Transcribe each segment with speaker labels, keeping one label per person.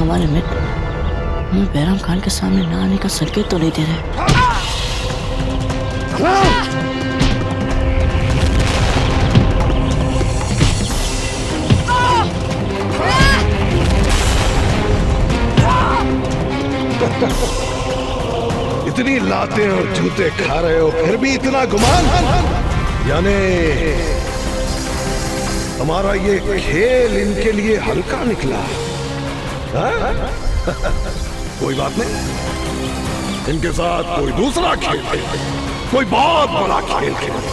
Speaker 1: हमारे मित्र हमें बैराम खान के सामने ना आने का संकेत तो नहीं दे रहे।
Speaker 2: इतनी लातें और जूते खा रहे हो फिर भी इतना गुमान, यानी हमारा ये खेल इनके लिए हल्का निकला। कोई बात नहीं, इनके साथ कोई दूसरा खेल खेलते, कोई बहुत बड़ा खेल खेलते।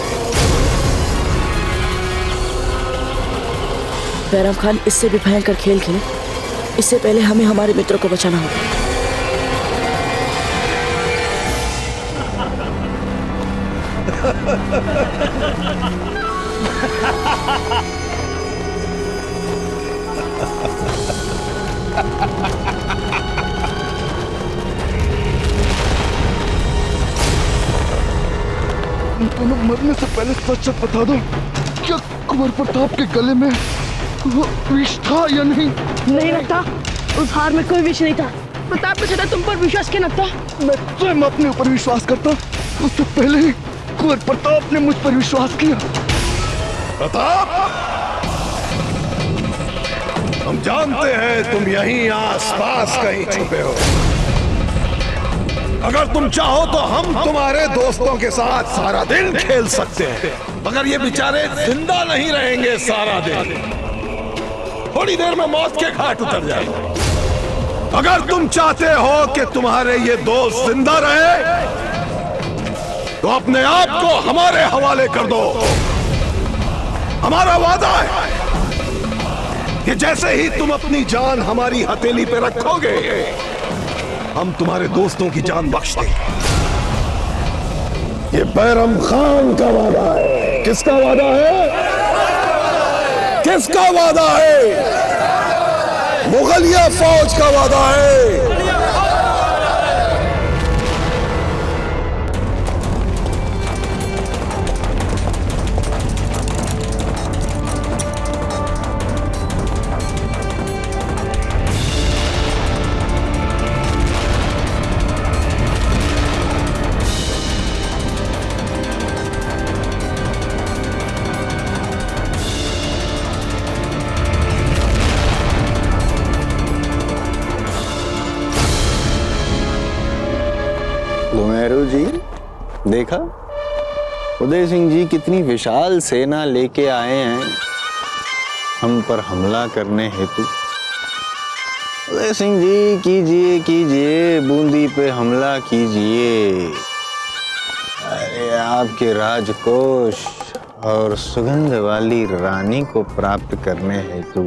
Speaker 1: बैराम खान इससे भी भयंकर खेल खेले, इससे पहले हमें हमारे मित्रों को बचाना होगा।
Speaker 3: दोनों मरने से पहले सच सच बता दो, क्या कुंवर प्रताप के गले में वो विष था या नहीं?
Speaker 4: नहीं लगता, उस हार में कोई विष नहीं था। प्रताप ने तुम पर विश्वास क्यों लगता?
Speaker 3: मैं स्वयं अपने ऊपर विश्वास करता, उससे पहले ही कुंवर प्रताप ने मुझ पर विश्वास किया।
Speaker 2: प्रताप, हम जानते हैं तुम यहीं आसपास कहीं छुपे हो। अगर तुम चाहो तो हम तुम्हारे दोस्तों के साथ सारा दिन खेल सकते हैं, मगर ये बेचारे जिंदा नहीं रहेंगे सारा दिन। थोड़ी देर में मौत के घाट उतर जाएंगे। अगर तुम चाहते हो कि तुम्हारे ये दोस्त जिंदा रहे तो अपने आप को हमारे हवाले कर दो। हमारा वादा है कि जैसे ही तुम अपनी जान हमारी हथेली पे रखोगे हम तुम्हारे दोस्तों की जान बख्श देंगे। ये बैरम खान का वादा है। किसका वादा है? किसका वादा है? मुगलिया फौज का वादा है।
Speaker 5: घुमेरू जी, देखा उदय सिंह जी कितनी विशाल सेना लेके आए हैं हम पर हमला करने हेतु। उदय सिंह जी, कीजिए कीजिए, बूंदी पे हमला कीजिए। अरे आपके राजकोष और सुगंध वाली रानी को प्राप्त करने हेतु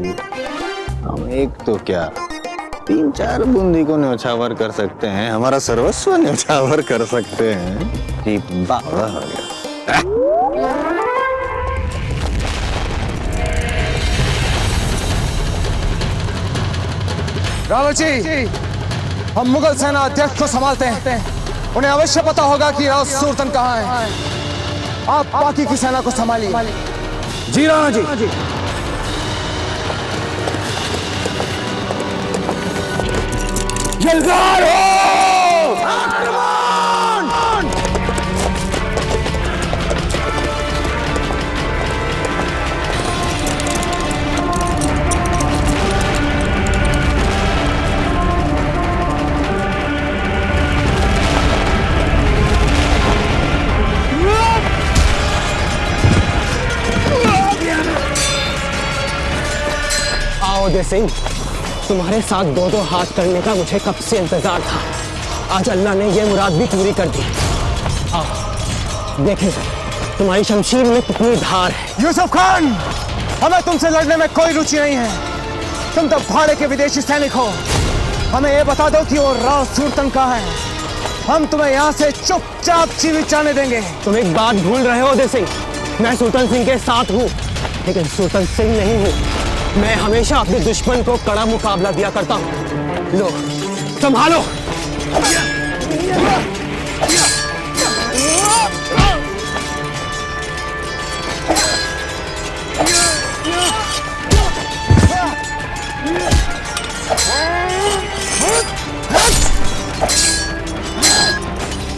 Speaker 5: हम एक तो क्या 3-4 बूंदी को न्यौछावर कर सकते हैं, हमारा सर्वस्व न्यौछावर कर सकते हैं। जी बाबा हो गया।
Speaker 6: रावल जी, हम मुगल सेना अध्यक्ष को संभालते हैं, उन्हें अवश्य पता होगा कि राव सुल्तान कहाँ है। आप बाकी की सेना को संभालिए। जी राणा जी।
Speaker 2: जलदार हो!
Speaker 7: आओ उदय सिंह, तुम्हारे साथ 2-2 हाथ करने का मुझे कब से इंतजार था। आज अल्लाह ने ये मुराद भी पूरी कर दी। आओ देखें तुम्हारी शमशीर में कितनी धार है।
Speaker 6: यूसुफ खान, हमें तुमसे लड़ने में कोई रुचि नहीं है। तुम तो भाड़े के विदेशी सैनिक हो। हमें ये बता दो कि वो राव सुल्तान कहाँ है। हम तुम्हें यहाँ से चुपचाप जीवित जाने देंगे।
Speaker 7: तुम एक बात भूल रहे हो उदय सिंह, मैं सुल्तान सिंह के साथ हूँ, लेकिन सुल्तान सिंह नहीं हूँ। मैं हमेशा अपने दुश्मन को कड़ा मुकाबला दिया करता हूँ। लो संभालो।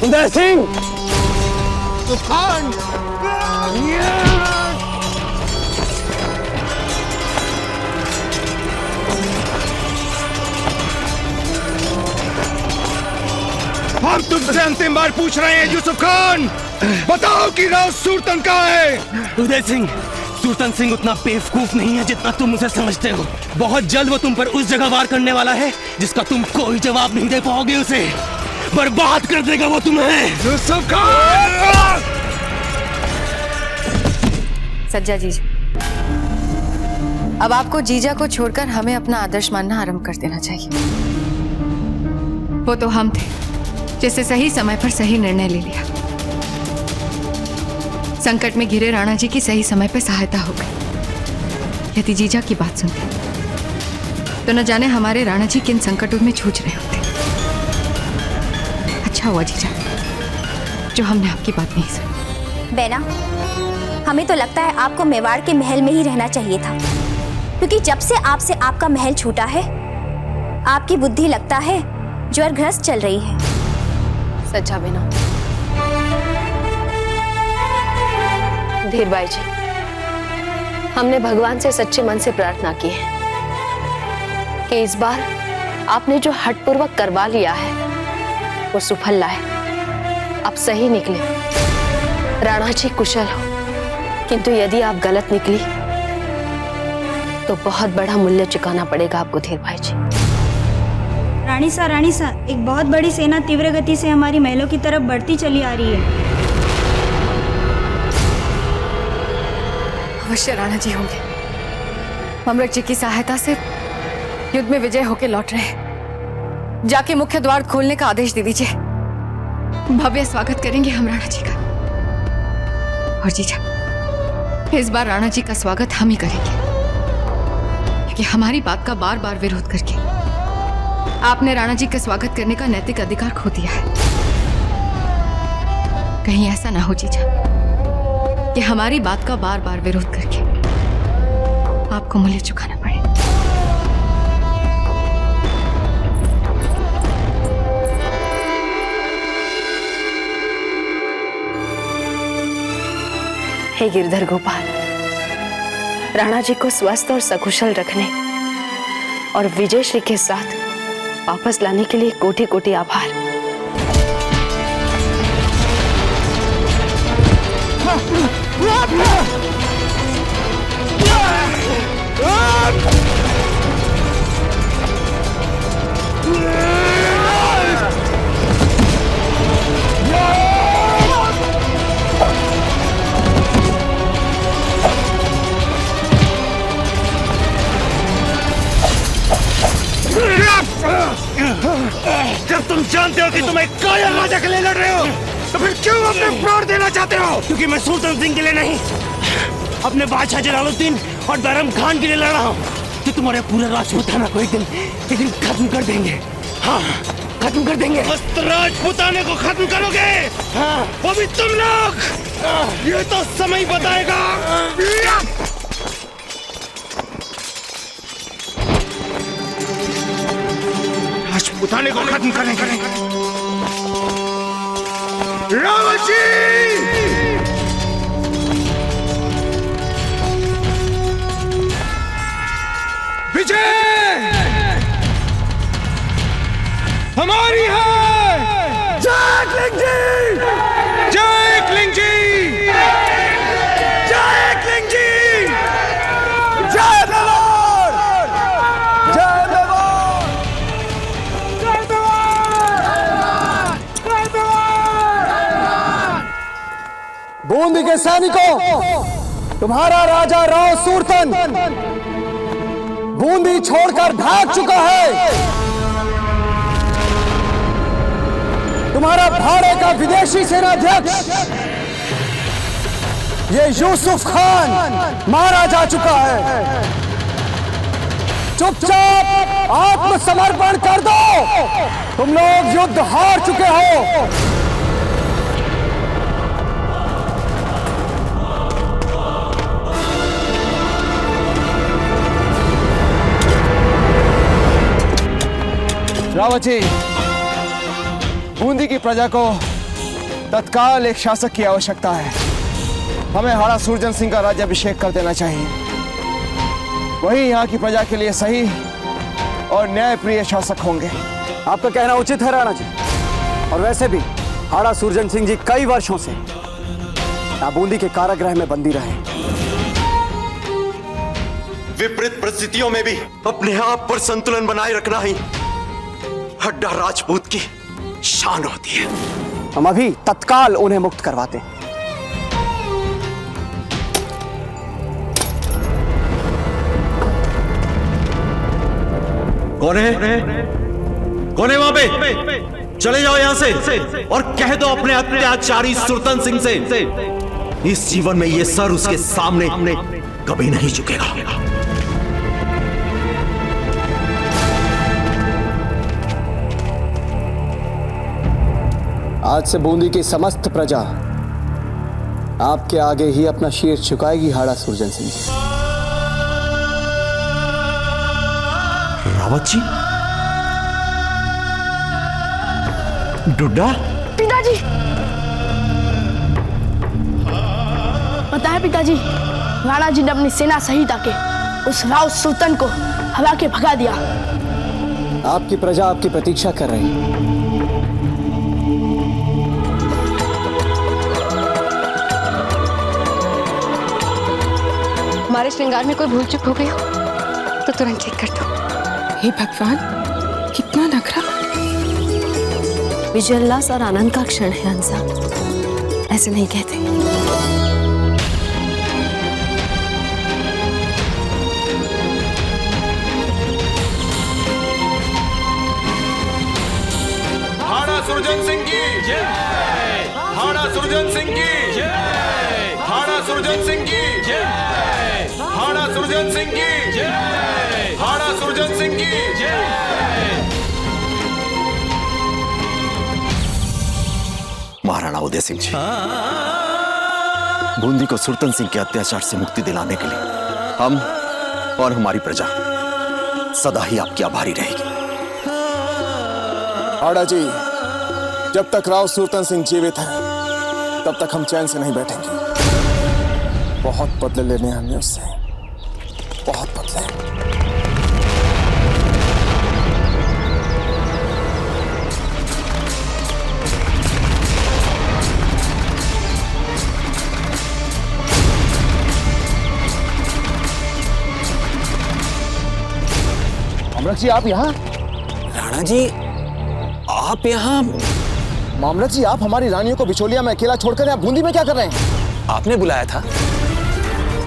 Speaker 7: उदय सिंह!
Speaker 3: खान!
Speaker 2: हम तुमसे अंतिम बार पूछ रहे हैं यूसुफ खान, बताओ कि राव सूरतन कहाँ है?
Speaker 7: उदय सिंह, सुल्तान सिंह उतना बेवकूफ नहीं है जितना तुम उसे समझते हो। बहुत जल्द वो तुम पर उस जगह वार करने वाला है जिसका तुम कोई जवाब नहीं दे पाओगे। उसे बर्बाद कर देगा वो तुम्हें।
Speaker 2: यूसुफ खान!
Speaker 8: सज्जा जीजा, अब आपको जीजा को छोड़कर हमें अपना आदर्श मानना आरंभ कर देना चाहिए। वो तो हम थे जिससे सही समय पर सही निर्णय ले लिया। संकट में घिरे राणा जी की सही समय पर सहायता हो गई। यदि जीजा की बात सुनते तो न जाने हमारे राणा जी किन संकटों में जूझ रहे होते। अच्छा हुआ जीजा जो हमने आपकी बात नहीं सुनी।
Speaker 9: बेना, हमें तो लगता है आपको मेवाड़ के महल में ही रहना चाहिए था, क्योंकि जब से आपसे आपका महल छूटा है आपकी बुद्धि लगता है ज्वरग्रस्त चल रही है।
Speaker 8: सच्चा बेना। धीरबाई जी, हमने भगवान से सच्चे मन से प्रार्थना की है कि इस बार आपने जो हठपूर्वक करवा लिया है वो सुफल लाए। अब सही निकले, राणा जी कुशल हो, किंतु यदि आप गलत निकली तो बहुत बड़ा मूल्य चुकाना पड़ेगा आपको धीरबाई जी।
Speaker 10: रानी सा, एक बहुत बड़ी सेना तीव्र गति से हमारी महलों की तरफ बढ़ती चली आ रही है।
Speaker 8: अवश्य राणा जी होंगे। ममरक जी की सहायता से युद्ध में विजय होकर लौट रहे हैं। जाके मुख्य द्वार खोलने का आदेश दे दीजिए। भव्य स्वागत करेंगे हम राणा जी का। और जीजा, इस बार राणा जी का स्वागत हम ही करेंगे, क्योंकि हमारी बात का बार बार विरोध करके आपने राणा जी का स्वागत करने का नैतिक अधिकार खो दिया है। कहीं ऐसा ना हो जीजा कि हमारी बात का बार बार विरोध करके आपको मूल्य चुकाना पड़े। हे गिरधर गोपाल, राणा जी को स्वस्थ और सकुशल रखने और विजय श्री के साथ वापस लाने के लिए कोटि कोटि आभार।
Speaker 2: जब तुम जानते हो कि तुम एक कायर राजा के लिए लड़ रहे हो तो फिर क्यों अपने प्राण देना चाहते हो?
Speaker 7: क्योंकि मैं सुल्तान सिंह के लिए नहीं, अपने बादशाह जलालुद्दीन और बैरम खान के लिए लड़ रहा हूँ कि तुम्हारे पूरे राजपूताना को एक दिन खत्म कर देंगे। हाँ, खत्म कर देंगे।
Speaker 2: राजपूताने को खत्म करोगे? हाँ, वो भी तुम लोग? ये तो समय बताएगा। राजपूताने को खत्म करेंगे। रावण जी! विजय हमारी है। जय क्लिंग जी! जय क्लिंग जी! जय क्लिंग जी! जय भगवान! जय भगवान! जय भगवान! जय भगवान!
Speaker 6: बूंदी के सैनिकों, तुम्हारा राजा राव सूरतन बूंदी छोड़कर भाग चुका है। तुम्हारा भाड़े का विदेशी सेनाध्यक्ष ये यूसुफ खान मारा जा चुका है। चुपचाप आत्मसमर्पण कर दो। तुम लोग युद्ध हार चुके हो। रावत जी, बूंदी की प्रजा को तत्काल एक शासक की आवश्यकता है। हमें हाड़ा सूरजन सिंह का राज्याभिषेक कर देना चाहिए। वही यहाँ की प्रजा के लिए सही और न्यायप्रिय शासक होंगे।
Speaker 7: आपका कहना उचित है राणा जी। और वैसे भी हाड़ा सूरजन सिंह जी कई वर्षों से बूंदी के कारागृह में बंदी रहे।
Speaker 11: विपरीत परिस्थितियों में भी अपने आप पर संतुलन बनाए रखना ही हड्डा राजपूत की शान होती है।
Speaker 7: हम अभी तत्काल उन्हें मुक्त करवाते हैं।
Speaker 11: कौन है? कौन है वहां पे? चले जाओ यहां से और कह दो अपने अत्याचारी सुरतन सिंह से इस जीवन में ये सर उसके सामने कभी नहीं झुकेगा।
Speaker 7: आज से बूंदी की समस्त प्रजा आपके आगे ही अपना शीर झुकाएगी हाड़ा सूरजन सिंह।
Speaker 11: रावत जी, डुड्डा,
Speaker 4: पिताजी, पता है पिताजी, राणा जी ने अपनी सेना सहित आके उस राव सुल्तान को हरा के भगा दिया।
Speaker 7: आपकी प्रजा आपकी प्रतीक्षा कर रही है।
Speaker 8: हमारे श्रृंगार में कोई भूल चूक हो गई हो तो तुरंत ठीक कर दो।
Speaker 12: हे भगवान, कितना नखरा।
Speaker 8: विजय उल्लास और आनंद का क्षण है हंसा, ऐसे नहीं कहते।
Speaker 2: हाड़ा सूरजन सिंह की जय। हाड़ा सूरजन सिंह की जय। हाड़ा सूरजन सिंह की जय। हाड़ा सूरजन सिंह की जय। हाड़ा सूरजन सिंह की जय।
Speaker 11: महाराणा उदय सिंह जी, बूंदी को सुरतन सिंह के अत्याचार से मुक्ति दिलाने के लिए हम और हमारी प्रजा सदा ही आपकी आभारी रहेगी।
Speaker 6: हाड़ा जी, जब तक राव सुरतन सिंह जीवित है तब तक हम चैन से नहीं बैठेंगे। बहुत बदले लेने हमने उससे, बहुत बदले। मामलक जी, आप यहाँ?
Speaker 7: राणा जी, आप यहाँ?
Speaker 6: मामलक जी, आप हमारी रानियों को बिचौलिया में अकेला छोड़कर यहाँ बूंदी में क्या कर रहे हैं?
Speaker 7: आपने बुलाया था,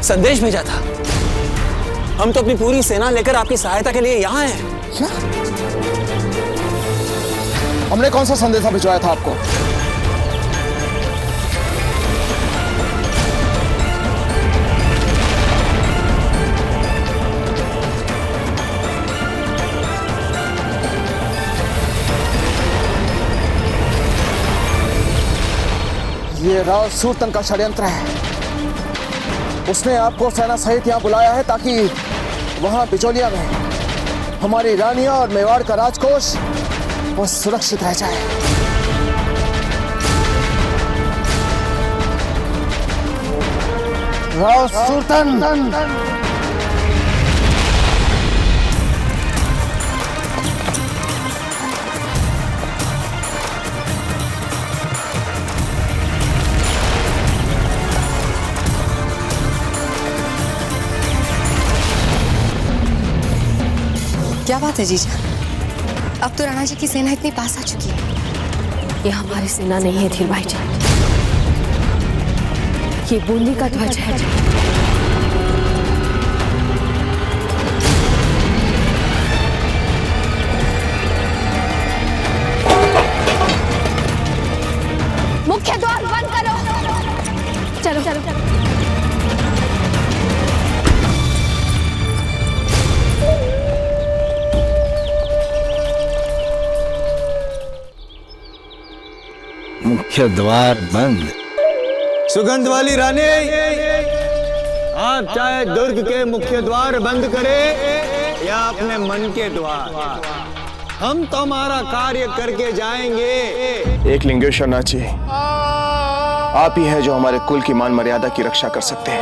Speaker 7: संदेश भेजा था। हम तो अपनी पूरी सेना लेकर आपकी सहायता के लिए यहाँ हैं।
Speaker 6: क्या? हमने कौन सा संदेशा भिजवाया था आपको? ये राव सूरतन का षड्यंत्र है। उसने आपको सेना सहित यहाँ बुलाया है ताकि वहां बिचौलिया में हमारी रानियां और मेवाड़ का राजकोष वो सुरक्षित रह जाए। राव सुल्तान,
Speaker 8: क्या बात है जीजा? अब तो राणा जी की सेना इतनी पास आ चुकी है। ये हमारी सेना नहीं है धीर भाई जी, ये बूंदी का ध्वज है।
Speaker 4: मुख्य द्वार बंद करो। चलो चलो।
Speaker 5: मुख्य द्वार बंद।
Speaker 6: सुगंध वाली रानी, आप चाहे दुर्ग के मुख्य द्वार बंद करें या अपने मन के द्वार, हम तुम्हारा कार्य करके जाएंगे। एक लिंगेश्वर नाची,
Speaker 13: आप ही हैं जो हमारे कुल की मान मर्यादा की रक्षा कर सकते हैं।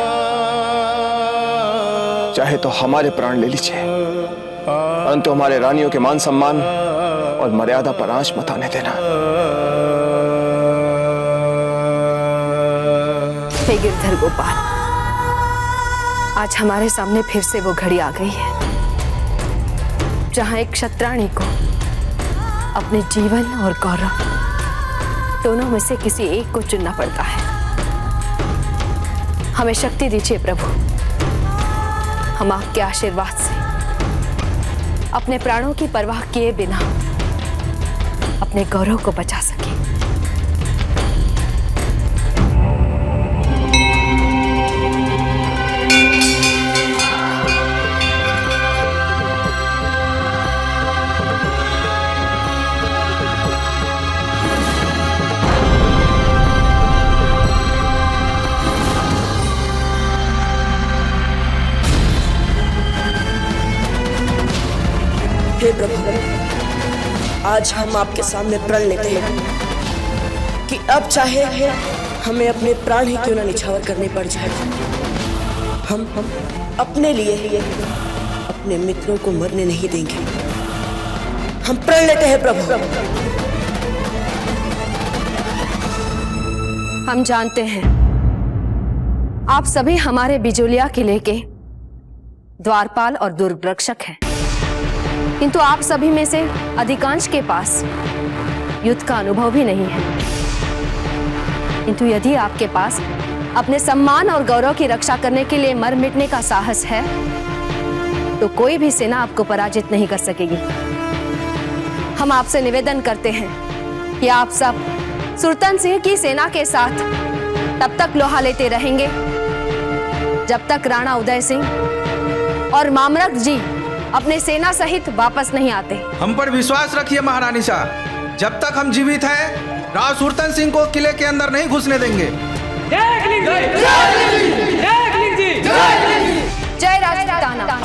Speaker 13: चाहे तो हमारे प्राण ले लीजिए, परंतु हमारे रानियों के मान सम्मान और मर्यादा पर आंच मत आने देना।
Speaker 8: हे गिरधर गोपाल, आज हमारे सामने फिर से वो घड़ी आ गई है जहां एक क्षत्राणी को अपने जीवन और गौरव दोनों में से किसी एक को चुनना पड़ता है। हमें शक्ति दीजिए प्रभु, हम आपके आशीर्वाद से अपने प्राणों की परवाह किए बिना अपने गौरव को बचा सके।
Speaker 1: हे प्रभु, आज हम आपके सामने प्रण लेते हैं कि अब चाहे हमें अपने प्राण ही क्यों न निछावर करने पड़ जाए, हम अपने लिए अपने मित्रों को मरने नहीं देंगे। हम प्रण लेते हैं प्रभु।
Speaker 8: हम जानते हैं आप सभी हमारे बिजोलिया किले के द्वारपाल और दुर्ग रक्षक हैं, किंतु आप सभी में से अधिकांश के पास युद्ध का अनुभव भी नहीं है। किंतु यदि आपके पास अपने सम्मान और गौरव की रक्षा करने के लिए मर मिटने का साहस है तो कोई भी सेना आपको पराजित नहीं कर सकेगी। हम आपसे निवेदन करते हैं कि आप सब सुरतन सिंह की सेना के साथ तब तक लोहा लेते रहेंगे जब तक राणा उदय सिंह और मामरक जी अपने सेना सहित वापस नहीं आते।
Speaker 14: हम पर विश्वास रखिए महारानी शाह, जब तक हम जीवित हैं राव सुरतन सिंह को किले के अंदर नहीं घुसने देंगे।
Speaker 8: जय राजपूताना।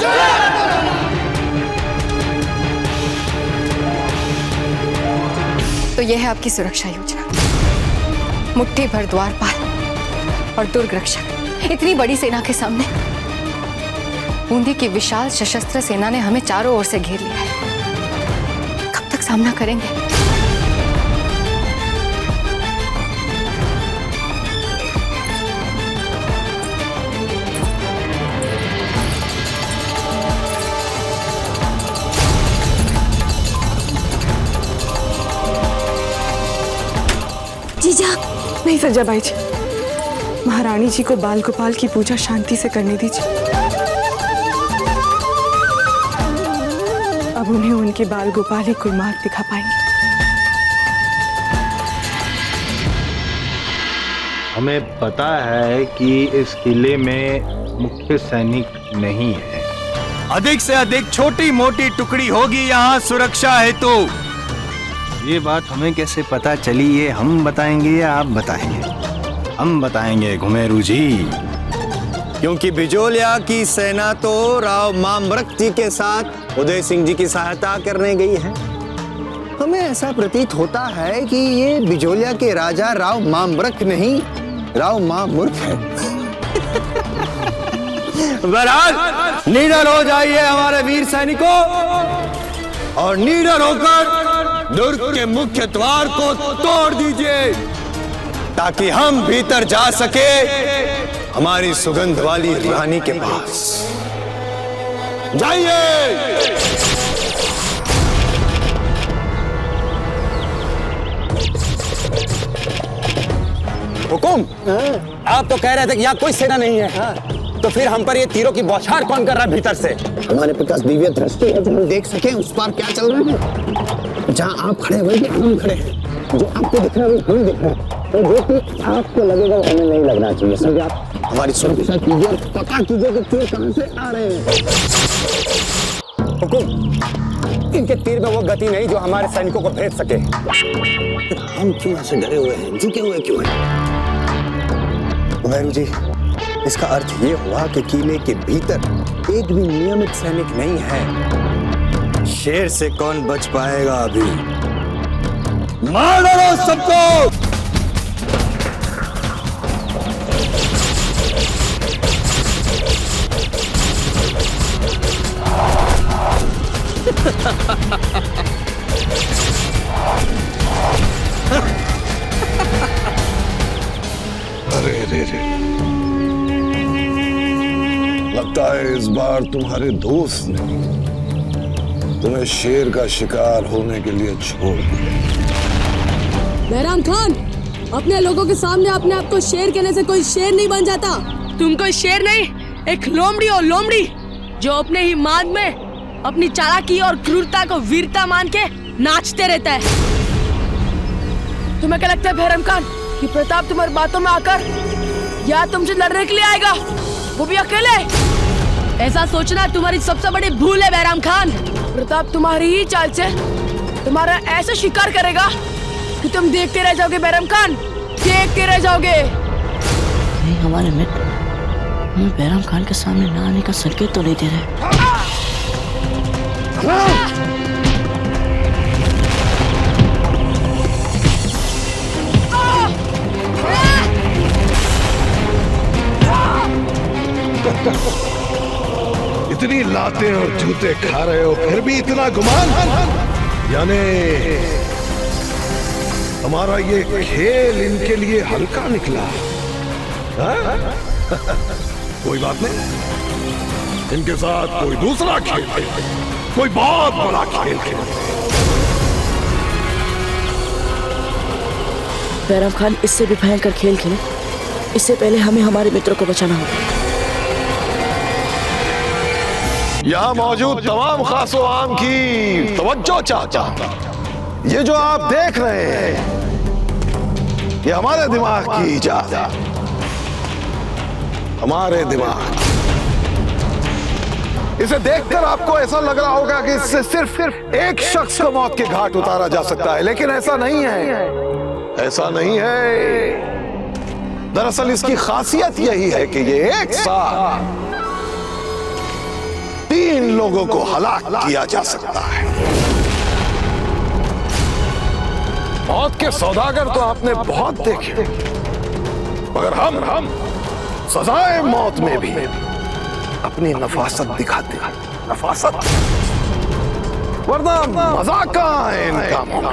Speaker 8: तो यह है आपकी सुरक्षा योजना। मुट्ठी भर द्वारपाल और दुर्ग रक्षक, इतनी बड़ी सेना के सामने बूंदी की विशाल सशस्त्र सेना ने हमें चारों ओर से घेर लिया है। कब तक सामना करेंगे?
Speaker 9: जीजा।
Speaker 12: नहीं सजाबाई जी, महारानी जी को बाल गोपाल की पूजा शांति से करने दीजिए। अब उन्हें उनके बाल गोपाल ही कोई मार्ग दिखा पाएंगे।
Speaker 5: हमें पता है कि इस किले में मुख्य सैनिक नहीं है।
Speaker 15: अधिक से अधिक छोटी मोटी टुकड़ी होगी यहाँ सुरक्षा हेतु।
Speaker 5: ये बात हमें कैसे पता चली, ये हम बताएंगे या आप बताएंगे? हम बताएंगे घुमेरू जी,
Speaker 15: क्योंकि बिजोलिया की सेना तो राव मामरक जी के साथ उदय सिंह जी की सहायता करने गई है।
Speaker 5: हमें ऐसा प्रतीत होता है कि ये बिजोलिया के राजा राव मामरक नहीं, राव मामूर्ख है।
Speaker 15: बहरहाल निडर हो जाइए हमारे वीर सैनिकों, और निडर होकर दुर्ग के मुख्य द्वार को तोड़ दीजिए ताकि हम भीतर जा सके हमारी सुगंध वाली रानी के पास। जाइए।
Speaker 7: हुकुम, आप तो कह रहे थे कि यहाँ कोई सेना नहीं है, तो फिर हम पर ये तीरों की बौछार कौन कर रहा है भीतर से?
Speaker 5: हमारे पास दिव्य दृष्टि है जो हम देख सकें उस पार क्या चल रहा है। जहाँ आप खड़े हुए हम खड़े हैं, जो आपको दिख रहा है हमें दिख रहा है, तो जो कि आपको लगेगा वो हमें नहीं लगना चाहिए। समझे? आप हमारी सुरक्षा कीजिए और पता कीजिए कि तीर कहाँ से आ रहे हैं।
Speaker 7: हुकुम, इनके तीर में वो गति नहीं जो हमारे सैनिकों को भेद सके।
Speaker 5: हम क्यों ऐसे डरे हुए हैं, झुके हुए क्यों हैं?
Speaker 15: घुमेरू जी, इसका अर्थ ये हुआ कि किले के भीतर एक भी नियमित सैनिक नहीं है। शेर से कौन बच पाएगा अभी? मार डालो सबको।
Speaker 2: अरे रे रे, लगता है इस बार तुम्हारे दोस्त ने तुम्हें शेर का शिकार होने के लिए छोड़ दिया।
Speaker 16: बैराम खान, अपने लोगों के सामने अपने आप को शेर कहने से कोई शेर नहीं बन जाता। तुम कोई शेर नहीं, एक लोमड़ी हो, लोमड़ी जो अपने ही मान में अपनी चालाकी और क्रूरता को वीरता मान के नाचते रहता है। तुम्हें क्या लगता है बैराम खान कि प्रताप तुम्हारी बातों में आकर या तुमसे लड़ने के लिए आएगा, वो भी अकेले? ऐसा सोचना तुम्हारी सबसे बड़ी भूल है बैराम खान। प्रताप तुम्हारी ही चाल से तुम्हारा ऐसा शिकार करेगा कि तुम देखते रह जाओगे बैराम खान, देखते रह जाओगे।
Speaker 1: नहीं, हमारे मित्र हमें बैराम खान के सामने ना आने का संकेत तो नहीं दे रहे।
Speaker 2: इतनी लातें और जूते खा रहे हो फिर भी इतना गुमान, यानी हमारा ये खेल इनके लिए हल्का निकला। कोई बात नहीं, इनके साथ कोई दूसरा खेल खेलते, कोई बहुत बड़ा खेल खेलते।
Speaker 1: बैराम खान इससे भी भयंकर खेल खेले, इससे पहले हमें हमारे मित्रों को बचाना होगा।
Speaker 2: यहां मौजूद तमाम खासो आम की तवज्जो चाहता हूं। ये जो आप देख रहे हैं ये हमारे दिमाग की इजाद है, हमारे दिमाग। इसे देखकर आपको ऐसा लग रहा होगा कि इससे सिर्फ एक शख्स को मौत के घाट उतारा जा सकता है, लेकिन ऐसा नहीं है, ऐसा नहीं है। दरअसल इसकी खासियत यही है कि ये एक साथ 3 लोगों को हलाक किया जा सकता है। मौत के सौदागर तो आपने बहुत देखे, मगर हम सजाए मौत में भी अपनी नफासत दिखाते हैं, नफासत, वरना मजाक कहां है इनका मुंह।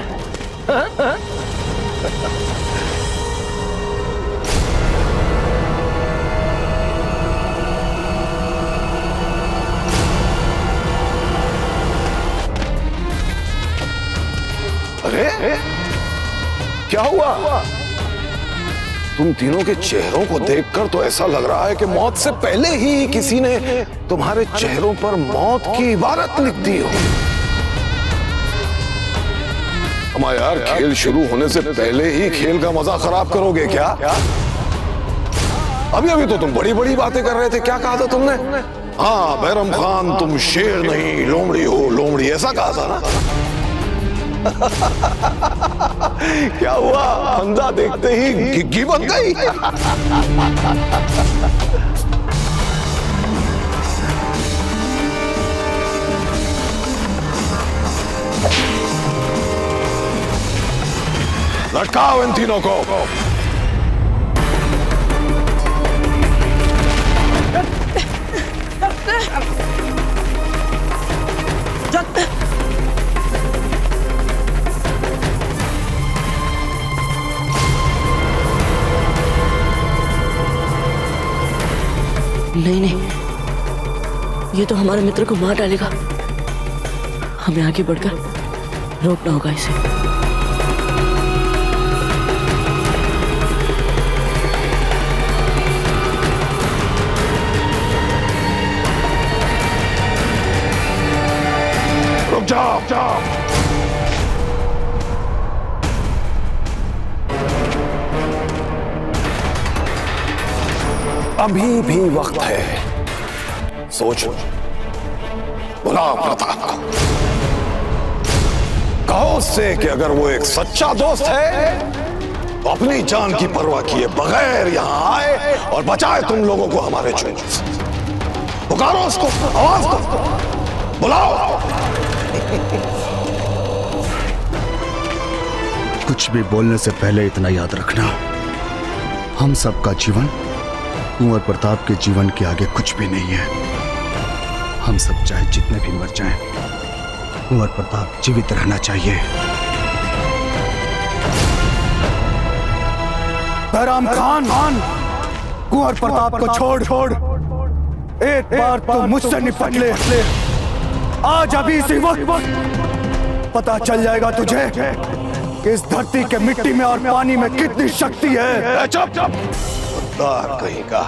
Speaker 2: अरे क्या हुआ? तुम तीनों के चेहरों को देखकर तो ऐसा लग रहा है कि मौत से पहले ही किसी ने तुम्हारे चेहरों पर मौत की इबारत लिख दी हो। हमारा यार, खेल शुरू होने से पहले ही खेल का मजा खराब करोगे क्या? अभी तो तुम बड़ी बड़ी बातें कर रहे थे। क्या कहा था तुमने? हाँ, बैरम खान तुम शेर नहीं लोमड़ी हो, लोमड़ी, ऐसा कहा था ना? क्या हुआ? फंदा देखते ही घिग्गी बन गई। लटकाओ इन तीनों को।
Speaker 1: नहीं, ये तो हमारे मित्र को मार डालेगा। हमें आगे बढ़कर रोकना होगा इसे।
Speaker 2: रुक जाओ। अभी भी वक्त है, सोचो, बुलाओ प्रताप को, कहो उससे कि अगर वो एक सच्चा दोस्त है तो अपनी जान की परवाह किए बगैर यहां आए और बचाए तुम लोगों को हमारे चोट से। पुकारो उसको, आवाज दो, बुलाओ।
Speaker 3: कुछ भी बोलने से पहले इतना याद रखना, हम सबका जीवन कुंवर प्रताप के जीवन के आगे कुछ भी नहीं है। हम सब चाहे जितने भी मर जाएं,
Speaker 17: कुंवर प्रताप जीवित रहना चाहिए।
Speaker 3: बैराम खान, कुंवर प्रताप को छोड़ एक बार तो मुझसे निपट ले। आज अभी इसी वक्त पता चल जाएगा तुझे कि इस धरती के मिट्टी में और पानी में कितनी शक्ति है।
Speaker 2: चुप कहीं का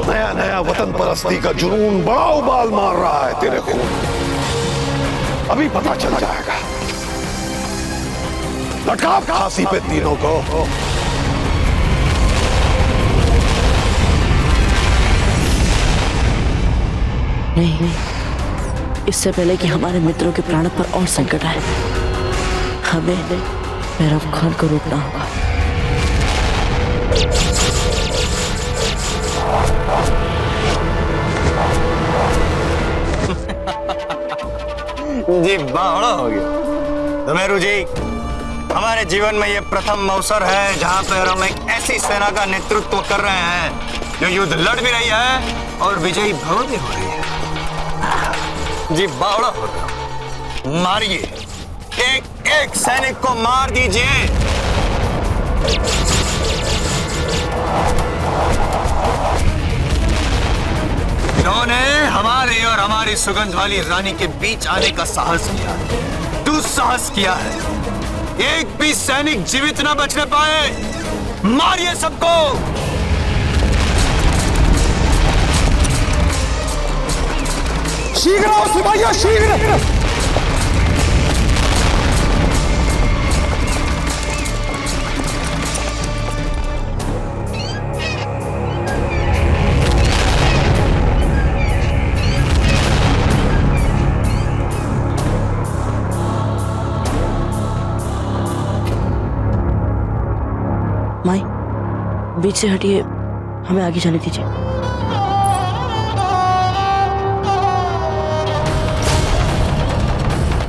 Speaker 2: नया नया वतन परस्ती का जुनून बड़ा उबाल मार रहा है तेरे खून। अभी पता चल जाएगा। लटका फांसी पे तीनों को।
Speaker 1: नहीं, इससे पहले कि हमारे मित्रों के प्राणों पर और संकट आए, हमें बैराम खान को रोकना होगा।
Speaker 5: जी बावड़ा हो गया। तो मेरू जी, हमारे जीवन में ये प्रथम अवसर है जहां पर हम एक ऐसी सेना का नेतृत्व कर रहे हैं जो युद्ध लड़ भी रही है और विजयी भव भी हो रही है। जी बावड़ा हो गया। मारिए, एक एक सैनिक को मार दीजिए। इन्होंने हमारे और हमारी सुगंध वाली रानी के बीच आने का साहस किया, दुस्साहस किया है। एक भी सैनिक जीवित न बचने पाए। मारिए सबको।
Speaker 3: शीघ्र आओ सिपाहियों, शीघ्र।
Speaker 1: माई, बीच से हटिए, हमें आगे जाने दीजिए।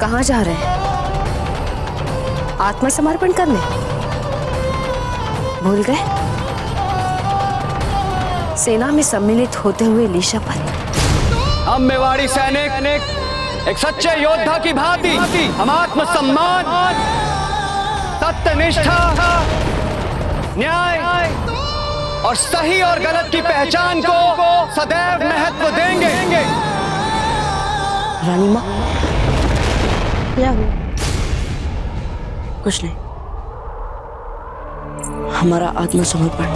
Speaker 8: कहाँ जा रहे हैं? आत्मसमर्पण करने? भूल गए? सेना में सम्मिलित होते हुए ली शपथ।
Speaker 7: हम मेवाड़ी सैनिक एक सच्चे योद्धा की भांति हम आत्मसम्मान, सत्यनिष्ठा, न्याय और सही और गलत की पहचान को सदैव महत्व देंगे।
Speaker 1: रानी माँ, क्या हुआ? कुछ नहीं। हमारा आत्मसमर्पण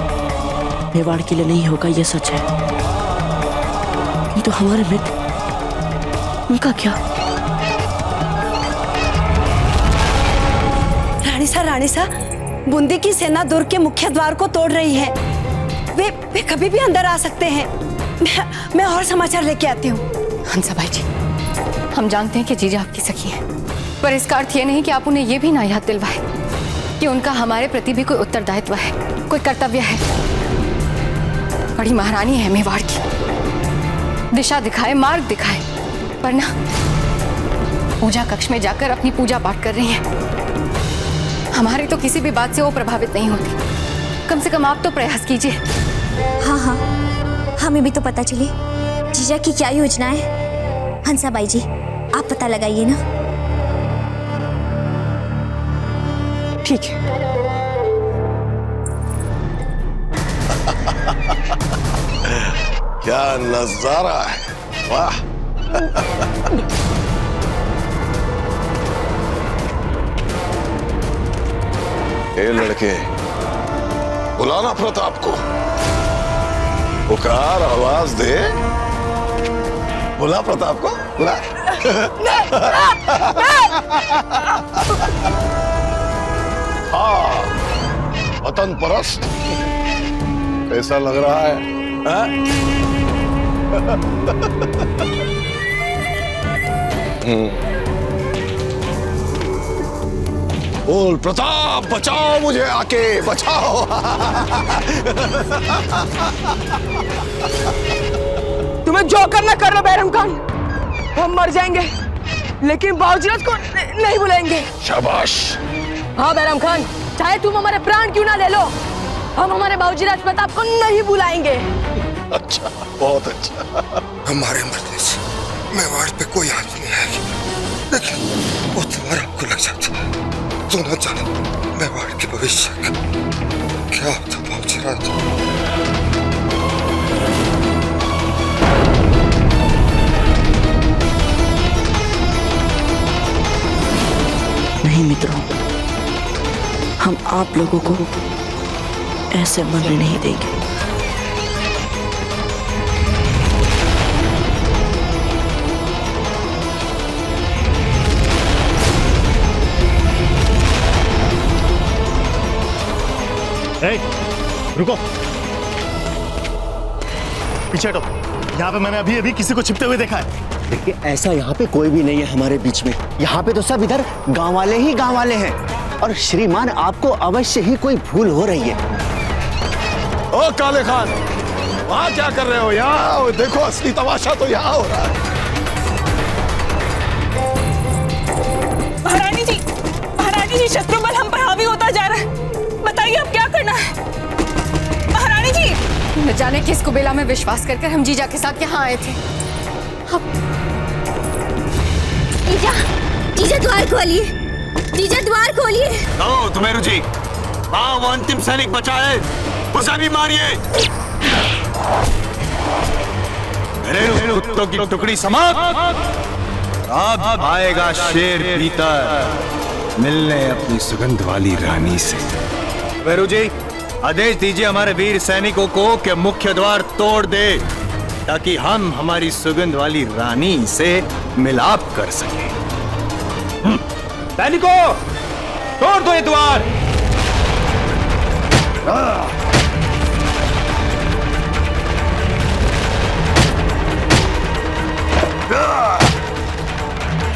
Speaker 1: मेवाड़ के लिए नहीं होगा, ये सच है। नहीं तो हमारे मित्र, उनका क्या?
Speaker 18: रानी सा, बूंदी की सेना दुर्ग के मुख्य द्वार को तोड़ रही है। वे कभी भी अंदर आ सकते हैं। मैं और समाचार लेके आती हूँ।
Speaker 8: हंसाबाई जी, हम जानते हैं कि जीजा आपकी सखी है, पर इसका अर्थ ये नहीं कि आप उन्हें ये भी ना याद दिलवाए कि उनका हमारे प्रति भी कोई उत्तरदायित्व है, कोई कर्तव्य है। बड़ी महारानी है मेवाड़ की, दिशा दिखाए, मार्ग दिखाए, पर ना पूजा कक्ष में जाकर अपनी पूजा पाठ कर रही हैं। हमारी तो किसी भी बात से वो प्रभावित नहीं होती। कम से कम आप तो प्रयास कीजिए।
Speaker 9: हाँ, हमें भी तो पता चले जीजा की क्या योजना है। हंसाबाई जी, आप पता लगाइए ना।
Speaker 12: ठीक है।
Speaker 2: क्या नजारा है, वाह। ए लड़के, बुलाना प्रताप को। पुकार, आवाज दे। बुला प्रताप को, बुला। हाँ, वतन परस्त कैसा लग रहा है? बोल प्रताप, बचाओ मुझे, आके बचाओ।
Speaker 16: तुम्हें जो करना कर लो बैरम खान, हम मर जाएंगे लेकिन बावजीराज को नहीं बुलाएंगे।
Speaker 2: शाबाश।
Speaker 16: हाँ बैरम खान, चाहे तुम हमारे प्राण क्यों ना ले लो, हम हमारे बावजीराज प्रताप को नहीं बुलाएंगे।
Speaker 2: अच्छा, बहुत अच्छा।
Speaker 19: हमारे मरने से मेवाड़ पे कोई हाथ नहीं आएगी। देखिए वो तलवार आपको लग जाती है तो न जाने मेवाड़ के भविष्य का क्या होता बाबूजी राज।
Speaker 1: नहीं मित्रों, हम आप लोगों को ऐसे मरने नहीं देंगे।
Speaker 20: रुको, पीछे हटो। यहाँ पे मैंने अभी अभी किसी को छिपते हुए देखा है।
Speaker 7: देखिए, ऐसा यहाँ पे कोई भी नहीं है हमारे बीच में। यहाँ पे तो सब इधर गांव वाले ही गांव वाले हैं। और श्रीमान, आपको अवश्य ही कोई भूल हो रही है।
Speaker 2: ओ काले खान, वहाँ क्या कर रहे हो? यहाँ देखो, असली तमाशा तो यहाँ हो रहा है।
Speaker 12: महारानी जी, शत्रु बल हम पर हावी होता जा रहा है। बताइए अब क्या करना है? महारानी जी,
Speaker 8: न जाने किस कुबेला में विश्वास करके हम जीजा के साथ यहाँ आए थे।
Speaker 9: जीजा द्वार खोलिए, जीजा द्वार खोलिए।
Speaker 15: ओ तुम्हें रुचि, हाँ वो अंतिम सैनिक बचा है, उसे भी मारिए। मेरे कुत्तों की टुकड़ी समाप्त। अब आएगा शेर भीतर मिलने अपनी सुगंध वाली रानी से। वेरू जी, आदेश दीजिए हमारे वीर सैनिकों को कि मुख्य द्वार तोड़ दे, ताकि हम हमारी सुगंध वाली रानी से मिलाप कर सकें। सैनिकों, तोड़ दो ये द्वार।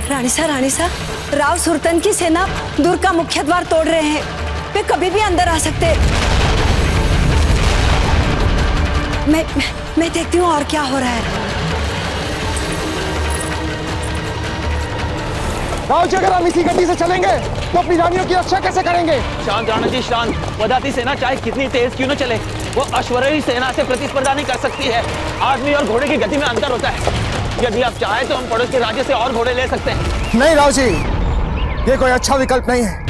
Speaker 18: रानी सा, राव सुरतन की सेना दुर्ग का मुख्य द्वार तोड़ रहे हैं। वे कभी भी अंदर आ सकते। मैं देखती हूँ और क्या हो रहा है।
Speaker 6: राव जी, अगर हम इसी गति से चलेंगे तो अपनी रानियों की रक्षा कैसे करेंगे?
Speaker 21: शांत राणा जी, शांत। वदाती सेना चाहे कितनी तेज क्यों न चले, वो अश्वरोही सेना से प्रतिस्पर्धा नहीं कर सकती है। आदमी और घोड़े की गति में अंतर होता है। यदि आप चाहें तो हम पड़ोस के राज्य से और घोड़े ले सकते हैं।
Speaker 6: नहीं राव जी, ये कोई अच्छा विकल्प नहीं है।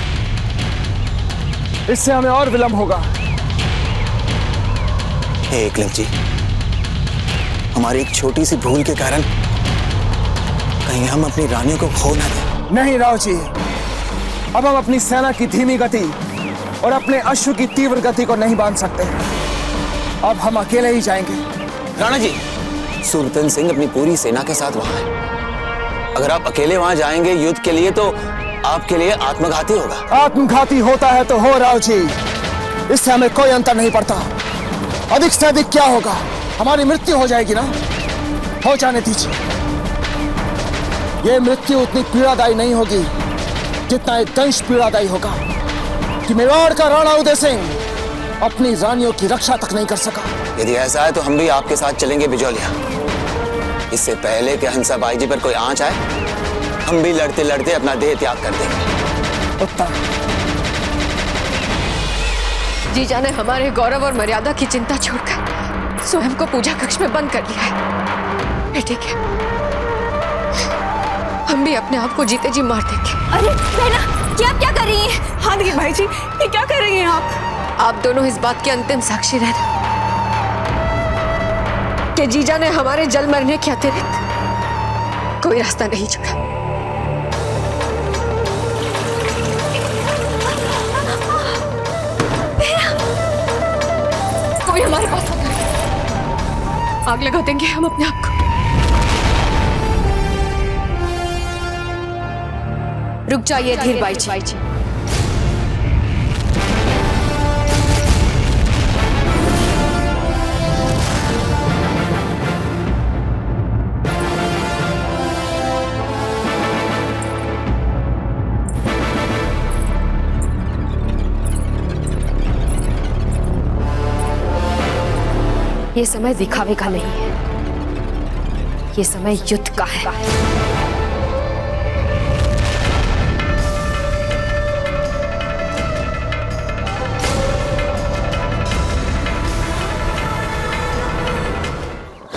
Speaker 6: इससे हमें और विलंब होगा।
Speaker 7: एकलव्य जी, हमारी एक छोटी सी भूल के कारण कहीं हम अपनी रानियों को खो ना दें।
Speaker 6: नहीं राव जी, अब हम अपनी सेना की धीमी गति और अपने अश्व की तीव्र गति को नहीं बांध सकते। अब हम अकेले ही जाएंगे।
Speaker 7: राणा जी, सुरतन सिंह अपनी पूरी सेना के साथ वहां है। अगर आप अकेले वहां जाएंगे युद्ध के लिए तो आपके लिए आत्मघाती होगा।
Speaker 6: आत्मघाती होता है तो हो राव जी, इससे हमें कोई अंतर नहीं पड़ता। अधिक से अधिक क्या होगा, हमारी मृत्यु हो जाएगी ना। हो जाने दीजिए। ये मृत्यु उतनी पीड़ादायी नहीं होगी जितना एक दंश पीड़ादायी होगा कि मेवाड़ का राणा उदय सिंह अपनी रानियों की रक्षा तक नहीं कर सका।
Speaker 7: यदि ऐसा है तो हम भी आपके साथ चलेंगे बिजौलिया। इससे पहले कि हंसा बाई जी पर कोई आंच आए, हम भी लड़ते लड़ते अपना देह त्याग कर देंगे।
Speaker 6: उत्तम।
Speaker 8: जीजा ने हमारे गौरव और मर्यादा की चिंता छोड़कर स्वयं को पूजा कक्ष में बंद कर लिया है। ठीक है, हम भी अपने आप को जीते जी मार देंगे।
Speaker 9: अरे बहना, क्या कर रही हैं?
Speaker 12: हाँ देखिए भाई जी, ये क्या कर रही हैं
Speaker 8: आप दोनों इस बात के अंतिम साक्षी रहना कि जीजा ने हमारे जल मरने के अतिरिक्त कोई रास्ता नहीं छोड़ा। कोई हमारे पास आग लगा देंगे हम अपने आप को। रुक जाइए धीर बाई जी। ये समय दिखावे का नहीं है, ये समय युद्ध का है।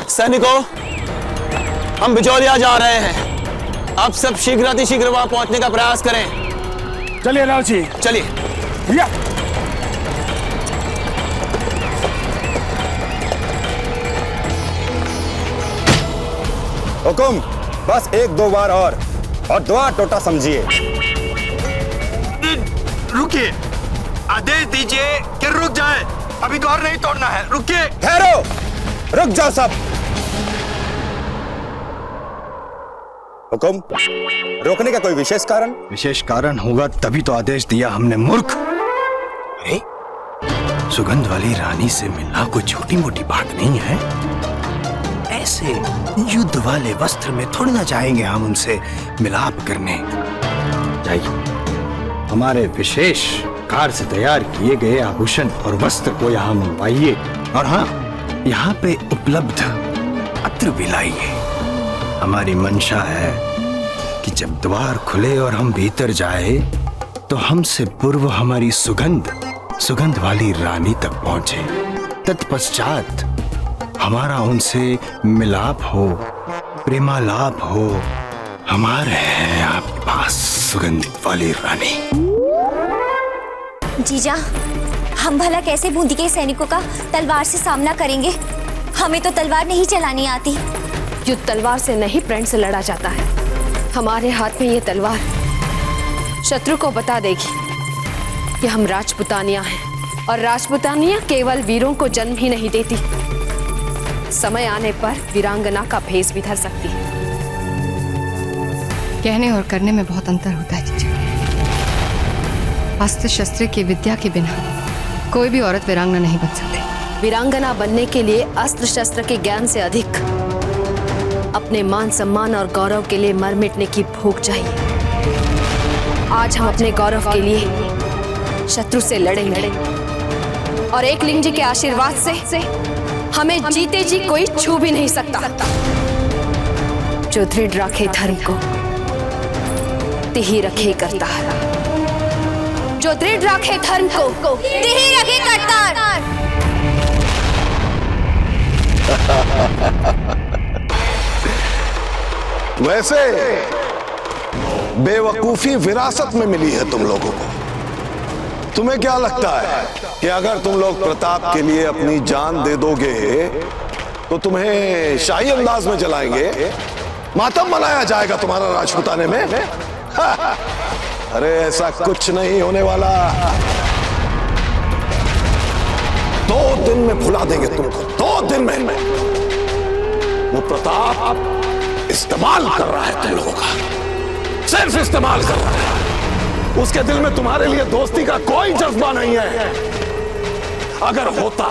Speaker 7: सैनिकों, हम बिचौलिया जा रहे हैं। अब सब शीघ्र वहां पहुंचने का प्रयास करें।
Speaker 3: चलिए राव जी,
Speaker 7: चलिए।
Speaker 3: या
Speaker 15: हुकुम, बस एक दो बार और दुआ टोटा समझिए।
Speaker 20: रुकिए, आदेश दीजिए कि रुक जाए। अभी द्वार नहीं तोड़ना है, रुकिए।
Speaker 15: ठहरो, रुक जाओ सब। हुकुम, रोकने का कोई विशेष कारण?
Speaker 17: विशेष कारण होगा तभी तो आदेश दिया हमने, मूर्ख। सुगंध वाली रानी से मिलना कोई छोटी मोटी बात नहीं है। ऐसे युद्ध वाले वस्त्र में थोड़ी ना जाएंगे हम उनसे मिलाप करने। जाइए, हमारे विशेष कार से तैयार किए गए आभूषण और वस्त्र को यहाँ मंगवाइए, और हाँ, यहाँ पे उपलब्ध अत्र भी लाइए। हमारी मंशा है कि जब द्वार खुले और हम भीतर जाए तो हमसे पूर्व हमारी सुगंध वाली रानी तक पहुंचे। तत्पश्चात हमारा उनसे मिलाप हो, प्रेमालाप हो। हमारे हैं आपके पास सुगंध वाली रानी।
Speaker 9: जीजा, हम भला कैसे बूंदी के सैनिकों का तलवार से सामना करेंगे? हमें तो तलवार नहीं चलानी आती।
Speaker 10: युद्ध तलवार से नहीं, प्रण से लड़ा जाता है। हमारे हाथ में ये तलवार शत्रु को बता देगी कि हम राजपुतानिया हैं, और राजपुतानिया केवल वीरों को जन्म ही नहीं देती, समय आने पर वीरांगना का भेष भी धर सकती है।
Speaker 8: कहने और करने में बहुत अंतर होता है जीजा। अस्त्र शस्त्र की विद्या के बिना कोई भी औरत वीरांगना नहीं बन सकती।
Speaker 10: वीरांगना बनने के लिए अस्त्र शस्त्र के ज्ञान से अधिक अपने मान सम्मान और गौरव के लिए मर मिटने की भूख चाहिए। आज हम अपने गौरव के लिए शत्रु से लड़ेंगे, और एक लिंग जी के आशीर्वाद से हमें जीते जी कोई छू भी नहीं सकता। जो दृढ़ रखे धर्म को तिही रखे करतार, जो दृढ़ रखे धर्म को तिही रखे करतार।
Speaker 2: वैसे बेवकूफी विरासत में मिली है तुम लोगों को। तुम्हें क्या लगता है कि अगर तुम लोग प्रताप के लिए अपनी जान दे दोगे तो तुम्हें शाही अंदाज में जलाएंगे, मातम मनाया जाएगा तुम्हारा राजपुताने में? अरे ऐसा कुछ नहीं होने वाला। 2 दिन में भुला देंगे तुमको, 2 दिन में। वो प्रताप इस्तेमाल कर रहा है तुम लोगों का, सिर्फ इस्तेमाल कर रहा है। उसके दिल में तुम्हारे लिए दोस्ती का कोई जज्बा नहीं है। अगर होता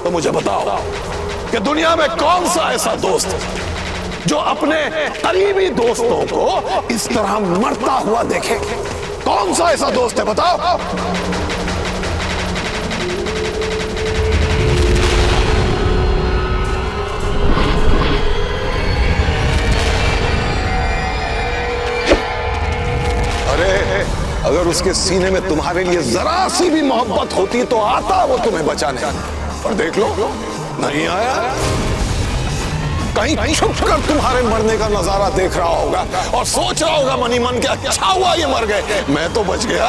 Speaker 2: तो मुझे बताओ कि दुनिया में कौन सा ऐसा दोस्त जो अपने करीबी दोस्तों को इस तरह मरता हुआ देखे? कौन सा ऐसा दोस्त है, बताओ? अरे अगर उसके सीने में तुम्हारे लिए जरा सी भी मोहब्बत होती तो आता वो तुम्हें बचाने। और देख लो, नहीं आया। कहीं छुप कर तुम्हारे मरने का नजारा देख रहा होगा और सोच रहा होगा मनी मन के, अच्छा हुआ ये मर गए, मैं तो बच गया।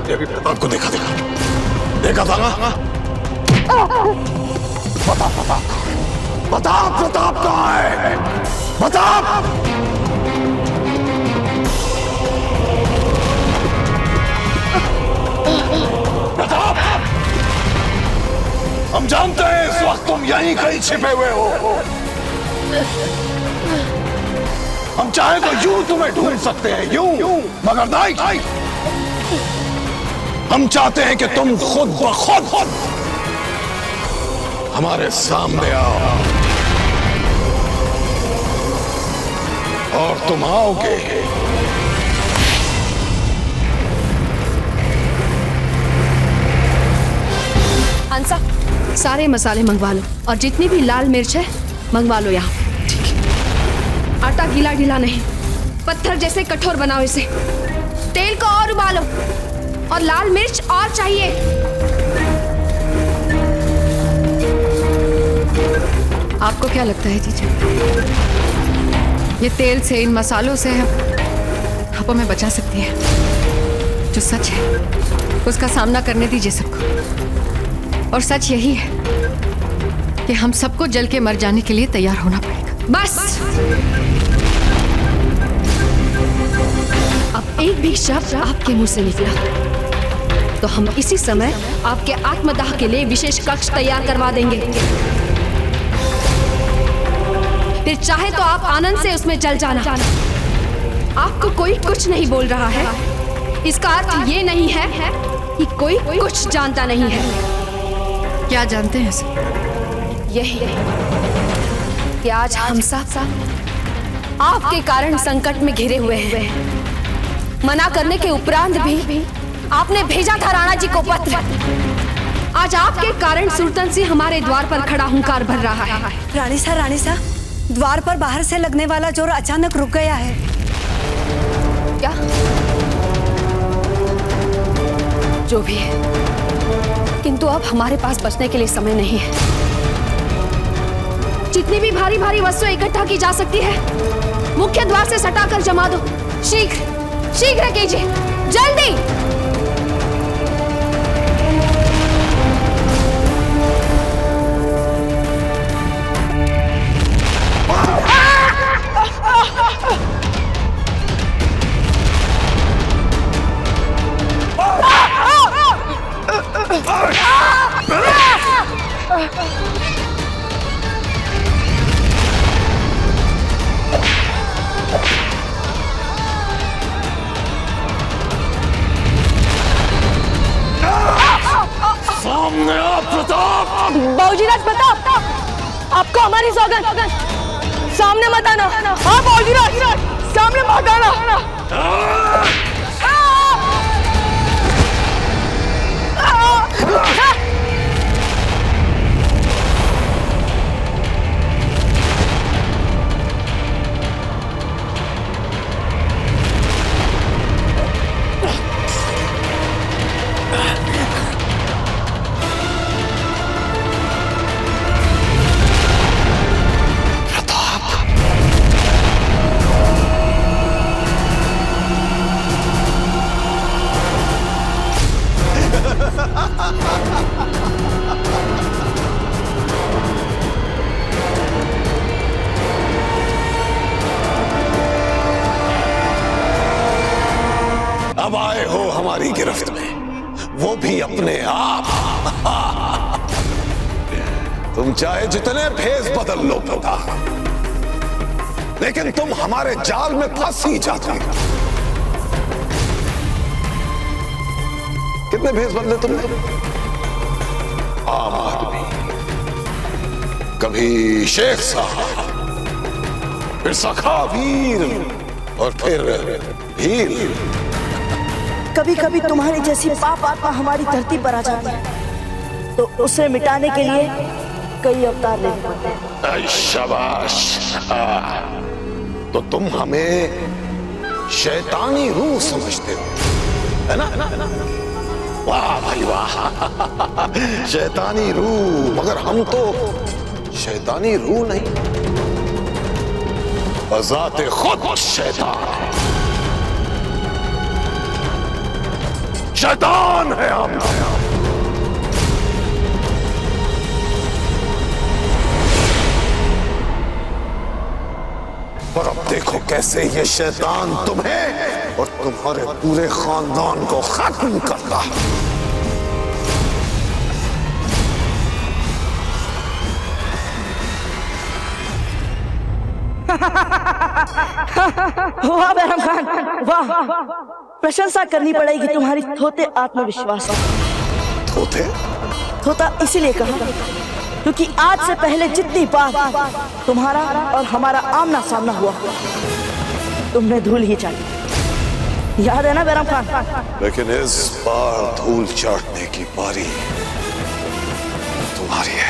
Speaker 2: अभी प्रताप को देखा था ना? प्रताप कहाँ है? प्रताप! हम जानते हैं इस वक्त तुम यहीं कहीं छिपे हुए हो। हम चाहे तो यूं तुम्हें ढूंढ सकते हैं, यूं, मगर नहीं। हम चाहते हैं कि तुम खुद ब खुद हमारे सामने आओ, और तुम आओगे
Speaker 10: हंसा, सारे मसाले मंगवा लो और जितनी भी लाल मिर्च है मंगवा लो यहाँ। आटा गीला ढीला नहीं, पत्थर जैसे कठोर बनाओ इसे। तेल को और उबालो और लाल मिर्च और चाहिए। आपको क्या लगता है जीजा, ये तेल से, इन मसालों से आप हमें बचा सकती है? जो सच है उसका सामना करने दीजिए सबको। और सच यही है कि हम सबको जल के मर जाने के लिए तैयार होना पड़ेगा। बस अब एक भी शब्द आपके मुंह से निकला तो हम इसी समय आपके आत्मदाह के लिए विशेष कक्ष तैयार करवा देंगे। फिर चाहे तो आप आनंद से उसमें जल जाना। आपको कोई कुछ नहीं बोल रहा है, इसका अर्थ ये नहीं है कि कोई कुछ जानता नहीं है। क्या जानते हैं सर? यही कि आज हम सब आपके कारण संकट में घिरे हुए हैं। मना करने के उपरांत भी आपने भेजा था राणा जी को पत्र। आज आपके कारण सुल्तान सिंह हमारे द्वार पर खड़ा हुंकार भर रहा है।
Speaker 18: रानी सा, द्वार पर बाहर से लगने वाला जोर अचानक रुक गया है।
Speaker 10: क्या? जो भी है, किंतु अब हमारे पास बचने के लिए समय नहीं है। जितनी भी भारी भारी वस्तुएं इकट्ठा की जा सकती है मुख्य द्वार से सटाकर जमा दो। शीघ्र कीजिए, जल्दी।
Speaker 2: सामने आ प्रताप।
Speaker 16: बाबूजीराज प्रताप, आपको हमारी सौगंध, सामने मत आना। हाँ बाबूजीराज, सामने मत आना।
Speaker 2: अब आए हो हमारी गिरफ्त में, वो भी अपने आप। तुम चाहे जितने भेष बदल लो प्रताप, लेकिन तुम हमारे जाल में फंस ही जाते हो। कितने भेष बदले तुमने? आम आदमी, कभी शेख साहब, फिर सखा वीर, और फिर भील।
Speaker 1: कभी कभी तुम्हारी जैसी पाप आत्मा हमारी धरती पर आ जाती है तो उसे मिटाने के लिए कई अवतार लेने पड़ते हैं।
Speaker 2: शाबाश। तो तुम हमें शैतानी रूह समझते हो, है ना? वाह भाई वाह, शैतानी रूह। मगर हम तो शैतानी रूह नहीं, बज़ाते खुद शैतान है। शैतान है हम। पर अब देखो कैसे ये शैतान तुम्हें और तुम्हारे पूरे खानदान को खत्म करता है।
Speaker 1: वाह बैरम खान, वाह। प्रशंसा करनी पड़ेगी तुम्हारी थोते आत्मविश्वास। थोता इसीलिए कहा क्योंकि आज से पहले जितनी बार तुम्हारा और हमारा आमना सामना हुआ तुमने धूल ही चाटी। याद है ना बैरम खान?
Speaker 2: लेकिन इस बार धूल चाटने की बारी तुम्हारी है।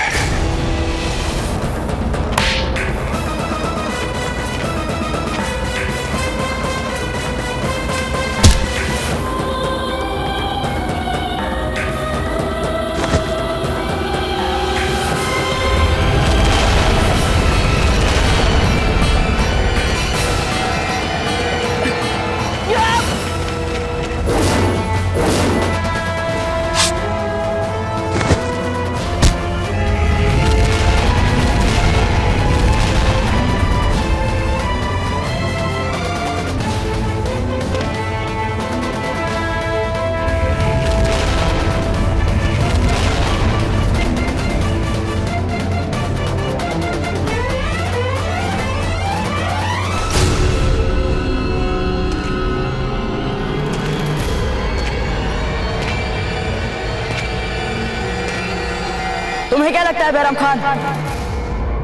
Speaker 1: तुम्हें क्या लगता है बैराम खान,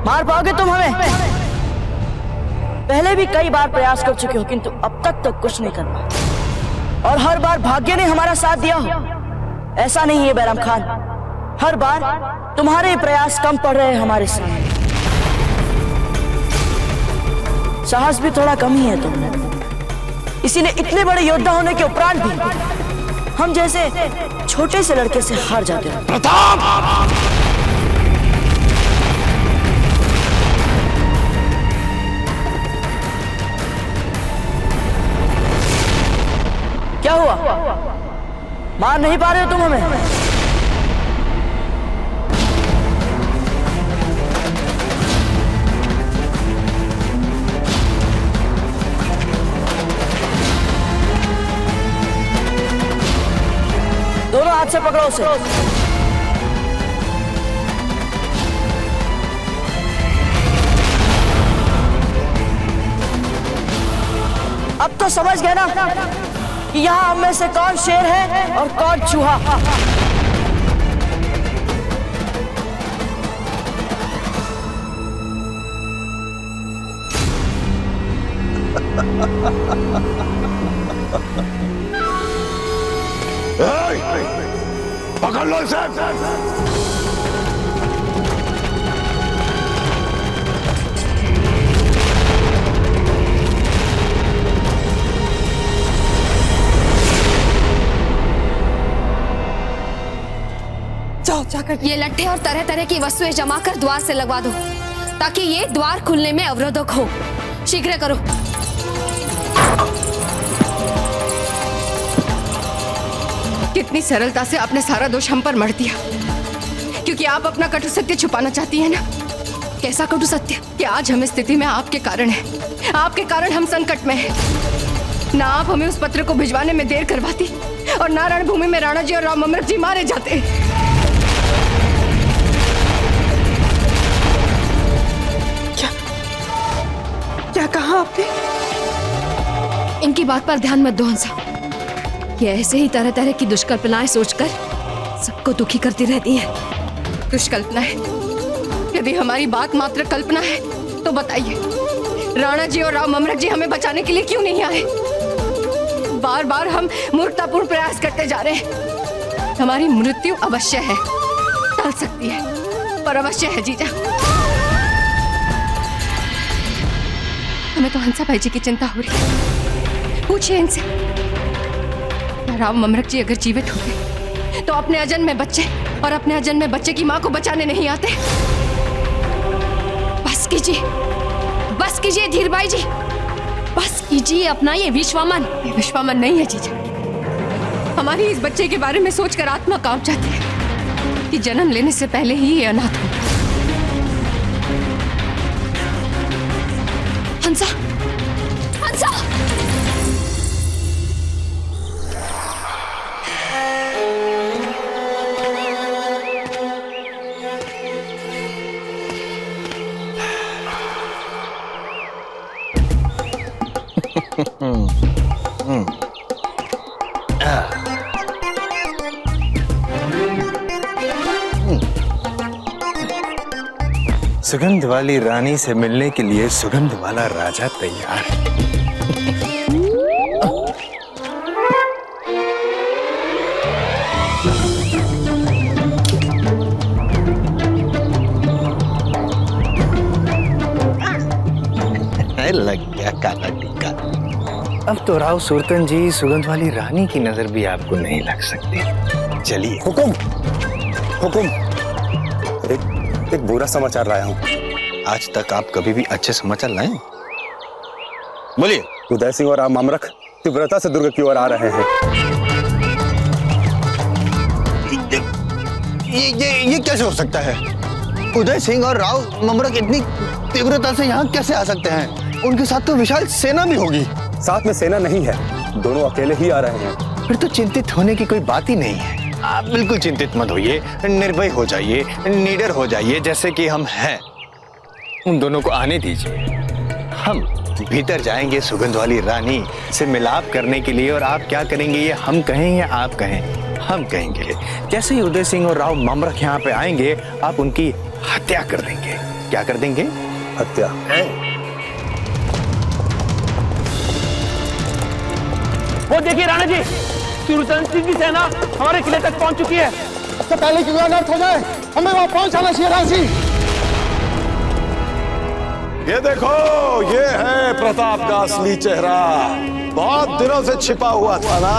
Speaker 1: मार पाओगे तुम हमें? पहले भी कई बार प्रयास कर चुके हो, किंतु अब तक तो कुछ नहीं कर पाए, और हर बार भाग्य ने हमारा साथ दिया हो। ऐसा नहीं है बैराम खान, हर बार तुम्हारे प्रयास कम पड़ रहे हैं हमारे से। साहस भी थोड़ा कम ही है तुमने, इसीलिए इतने बड़े योद्धा होने के उपरांत भी हम जैसे छोटे से लड़के से हार जाते हो।
Speaker 2: प्रताप!
Speaker 1: क्या हुआ, मार नहीं पा रहे हो तुम हमें? दोनों हाथ से पकड़ो उसे। अब तो समझ गए ना कि यहाँ हम में से कौन शेर है और कौन चूहा।
Speaker 2: पकड़ लो इसे।
Speaker 10: जाओ जाकर ये लट्ठे और तरह तरह की वस्तुएं जमा कर द्वार से लगवा दो, ताकि ये द्वार खुलने में अवरोधक हो। शीघ्र करो।
Speaker 8: कितनी सरलता से आपने सारा दोष हम पर मढ़ दिया, क्योंकि आप अपना कटु सत्य छुपाना चाहती हैं ना। कैसा कटु सत्य कि आज हम इस स्थिति में आपके कारण हैं, आपके कारण हम संकट में हैं। ना आप हमें उस पत्र को भिजवाने में देर करवाती, और ना रणभूमि में राणा जी और राम अमृत जी मारे जाते।
Speaker 10: क्या कहा आपने? इनकी बात पर ध्यान मत दो हंसा। ये ऐसे ही तरह तरह की दुष्कल्पनाएं सोचकर सबको दुखी करती रहती हैं।
Speaker 8: दुष्कल्पना है? यदि हमारी बात मात्र कल्पना है तो बताइए, राणा जी और राम अमृत जी हमें बचाने के लिए क्यों नहीं आए? बार बार हम मूर्खतापूर्ण प्रयास करते जा रहे हैं। हमारी मृत्यु अवश्य है, टल सकती है, पर अवश्य है जीजा। हमें तो हंसा भाई जी की चिंता हो रही है। पूछिए इनसे, राम अमृत जी अगर जीवित होते तो अपने अजन में बच्चे और अपने अजन में बच्चे की मां को बचाने नहीं आते। बस कीजिए धीरबाई जी, बस कीजिए अपना ये विश्वामन। ये विश्वामन नहीं है जीजा। हमारी इस बच्चे के बारे में सोचकर आत्मा कांप जाती है कि जन्म लेने से पहले ही ये अनाथ हो।
Speaker 10: हंसा, हंसा!
Speaker 17: सुगंध वाली रानी से मिलने के लिए सुगंध वाला राजा तैयार है। लग गया काला टीका। अब तो राव सुरतन जी सुगंध वाली रानी की नजर भी आपको नहीं लग सकती। चलिए।
Speaker 11: हुकुम, हुकुम। एक बुरा समाचार लाया हूँ।
Speaker 17: आज तक आप कभी भी अच्छे समाचार लाए? बोलिए।
Speaker 11: उदय सिंह और राम अमरख तीव्रता से दुर्ग की ओर आ रहे हैं।
Speaker 17: ये कैसे हो सकता है? उदय सिंह और राव ममरक इतनी तीव्रता से यहाँ कैसे आ सकते हैं? उनके साथ तो विशाल सेना भी होगी।
Speaker 11: साथ में सेना नहीं है, दोनों अकेले ही आ रहे हैं।
Speaker 17: फिर तो चिंतित होने की कोई बात ही नहीं है। आप बिल्कुल चिंतित मत होइए, निर्भय हो जाइए, निडर हो जाइए, जैसे कि हम हैं। उन दोनों को आने दीजिए। हम भीतर जाएंगे सुगंध वाली रानी से मिलाप करने के लिए, और आप क्या करेंगे ये हम कहें या आप कहें, हम कहेंगे। जैसे ही उदय सिंह और राव ममरख यहाँ पे आएंगे, आप उनकी हत्या कर देंगे। क्या कर देंगे?
Speaker 2: हत्या।
Speaker 21: वो देखिए राणा जी, सूरजन सिंह की सेना हमारे किले तक पहुंच चुकी है।
Speaker 6: इससे पहले कि अनर्थ हो जाए, हमें वहां पहुंचाना चाहिए राजी।
Speaker 2: ये देखो, ये है प्रताप का असली चेहरा। बहुत दिनों से छिपा हुआ था ना।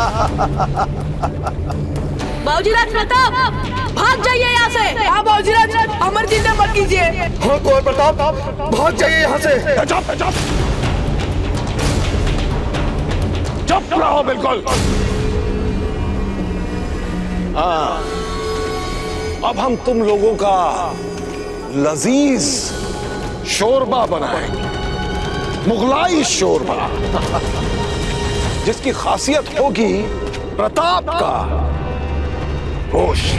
Speaker 16: बाबूजीराज प्रताप, भाग जाइए यहाँ से। हाँ बाबूजीराज, अमर चिंता मत कीजिए।
Speaker 6: हाँ कुंवर प्रताप, भाग जाइए यहाँ से।
Speaker 2: चुप रहो बिल्कुल। हाँ, अब हम तुम लोगों का लजीज शोरबा बनाएंगे, मुगलाई शोरबा, जिसकी खासियत होगी प्रताप का गोश्त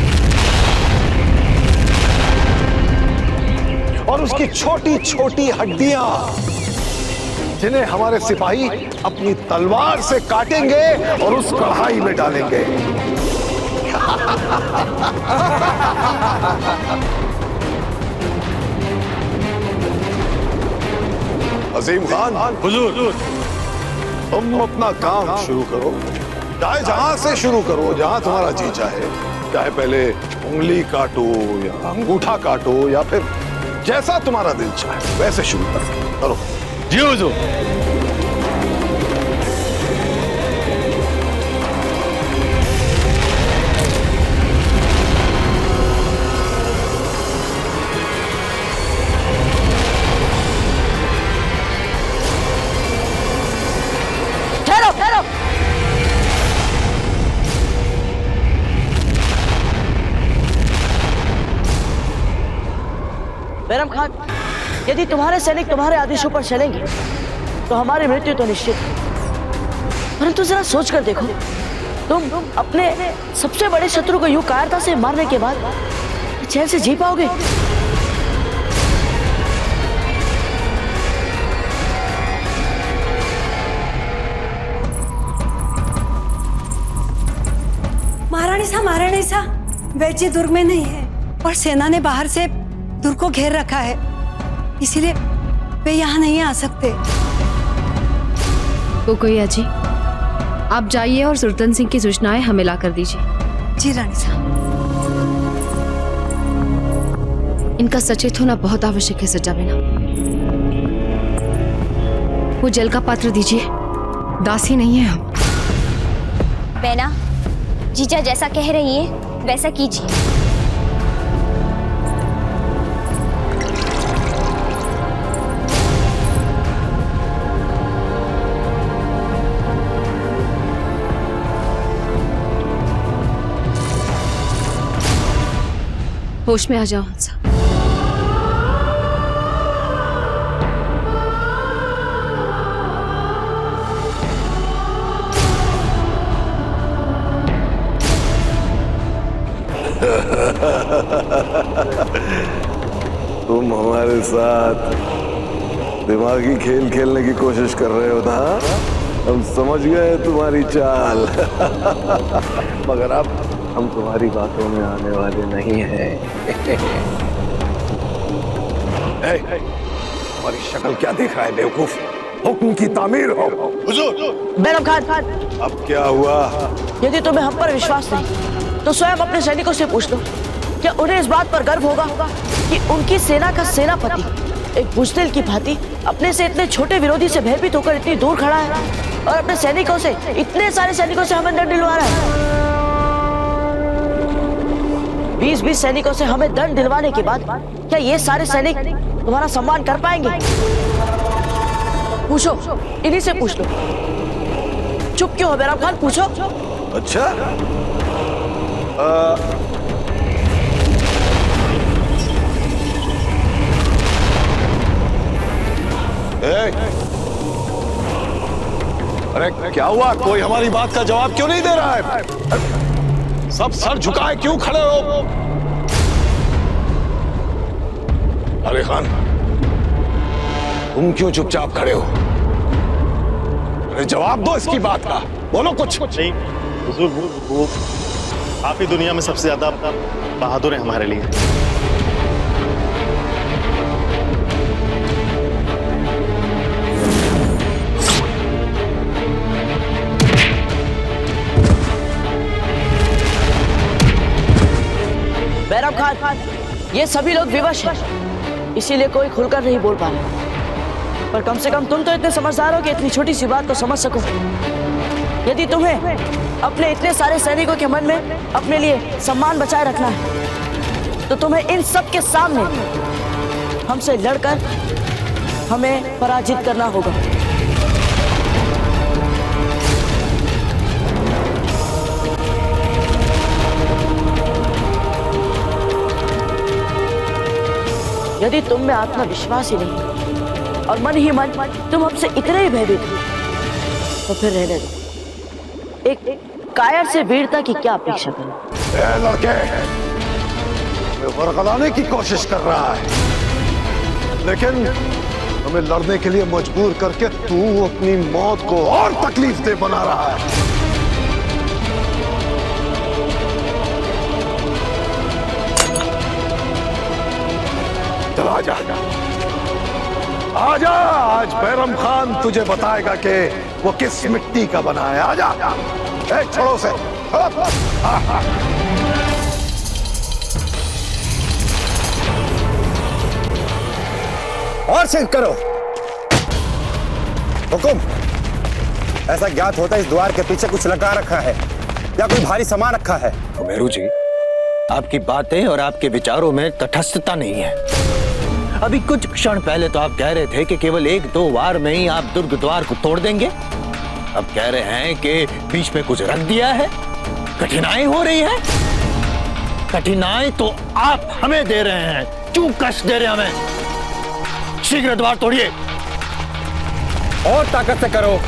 Speaker 2: और उसकी छोटी छोटी हड्डियां, जिन्हें हमारे सिपाही अपनी तलवार से काटेंगे और उस कढ़ाई में डालेंगे। अजीम खान, हुजूर, तुम अपना काम शुरू करो। चाहे जहां से शुरू करो, जहां तुम्हारा जी चाहे। चाहे पहले उंगली काटो या अंगूठा काटो, या फिर जैसा तुम्हारा दिल चाहे वैसे शुरू करो।
Speaker 17: जी हुजूर।
Speaker 1: बैरम खान, यदि तुम्हारे सैनिक तुम्हारे आदेशों पर चलेंगे तो हमारी मृत्यु तो निश्चित है। परंतु जरा सोच कर देखो, तुम अपने सबसे बड़े शत्रु को यूं कायरता से मारने के बाद चैन से जी पाओगे?
Speaker 18: महारानी साहब, वैजी दुर्ग में नहीं है और सेना ने बाहर से दुर्ग को घेर रखा है, इसीलिए वे यहाँ नहीं आ सकते।
Speaker 10: कोकोया जी, आप जाइए और सुल्तान सिंह की सूचनाएं हमें ला कर दीजिए।
Speaker 18: जी रानी साहब।
Speaker 10: इनका सचेत होना बहुत आवश्यक है सज्जा बिना। वो जल का पात्र दीजिए, दासी नहीं है हम।
Speaker 9: बेना, जीजा जैसा कह रही है वैसा कीजिए।
Speaker 10: होश में आ जाओ हंसा।
Speaker 2: तुम हमारे साथ दिमागी खेल खेलने की कोशिश कर रहे हो ना? हम समझ गए तुम्हारी चाल। मगर अब हम तुम्हारी बातों में आने वाले नहीं हैं। तुम्हारी शक्ल क्या देख रहा है बेवकूफ? हुक्म की तामीर हो। हुजूर।
Speaker 1: बैरम खान,
Speaker 2: अब क्या हुआ?
Speaker 1: यदि तुम्हें हम पर विश्वास नहीं तो स्वयं अपने सैनिकों से पूछ लो, क्या उन्हें इस बात पर गर्व होगा कि उनकी सेना का सेनापति एक बुज़दिल की भांति अपने से इतने छोटे विरोधी से भयभीत होकर इतनी दूर खड़ा है और अपने सैनिकों से, इतने सारे सैनिकों से हमें दंड दिलवा रहा है। 20-20 सैनिकों से हमें दंड दिलवाने के बाद क्या ये सारे सैनिक तुम्हारा सम्मान कर पाएंगे? पूछो, इन्हीं से पूछ लो। चुप क्यों हो बैरम खान? पूछो।
Speaker 2: अच्छा, अरे क्या हुआ? कोई हमारी बात का जवाब क्यों नहीं दे रहा है? सब सर झुकाए क्यों खड़े हो? अरे खान, तुम क्यों चुपचाप खड़े हो? अरे जवाब दो इसकी बात का, बोलो कुछ। नहीं हुजूर,
Speaker 4: आप ही दुनिया में सबसे ज्यादा बहादुर हैं हमारे लिए।
Speaker 1: बैरम खान, ये सभी लोग विवश हैं, इसीलिए कोई खुलकर नहीं बोल पा रहा। पर कम से कम तुम तो इतने समझदार हो कि इतनी छोटी सी बात को समझ सको। यदि तुम्हें अपने इतने सारे सैनिकों के मन में अपने लिए सम्मान बचाए रखना है, तो तुम्हें इन सब के सामने हमसे लड़कर हमें पराजित करना होगा। यदि तुम में आत्मविश्वास ही नहीं और मन ही मन तुम हमसे इतने ही भयभीत हो, तो फिर रहने दो। एक कायर से वीरता की क्या अपेक्षा करें?
Speaker 2: लड़के, वरगलाने की कोशिश कर रहा है, लेकिन हमें लड़ने के लिए मजबूर करके तू अपनी मौत को और तकलीफ दे बना रहा है। चल आजा, आजा, आज बैरम खान तुझे बताएगा कि वो किस मिट्टी का बना है। आजा, छोड़ो से।
Speaker 6: और सिंह करो हुकुम। ऐसा ज्ञात होता है इस द्वार के पीछे कुछ लगा रखा है या कोई भारी सामान रखा है।
Speaker 17: मेरू जी, आपकी बातें और आपके विचारों में तटस्थता नहीं है। अभी कुछ क्षण पहले तो आप कह रहे थे कि केवल 1-2 वार में ही आप दुर्ग द्वार को तोड़ देंगे। अब कह रहे हैं कि बीच में कुछ रख दिया है, कठिनाई हो रही है। कठिनाई तो आप हमें दे रहे हैं, क्यों कष्ट दे रहे हैं हमें? शीघ्र द्वार तोड़िए
Speaker 6: और ताकत से करो।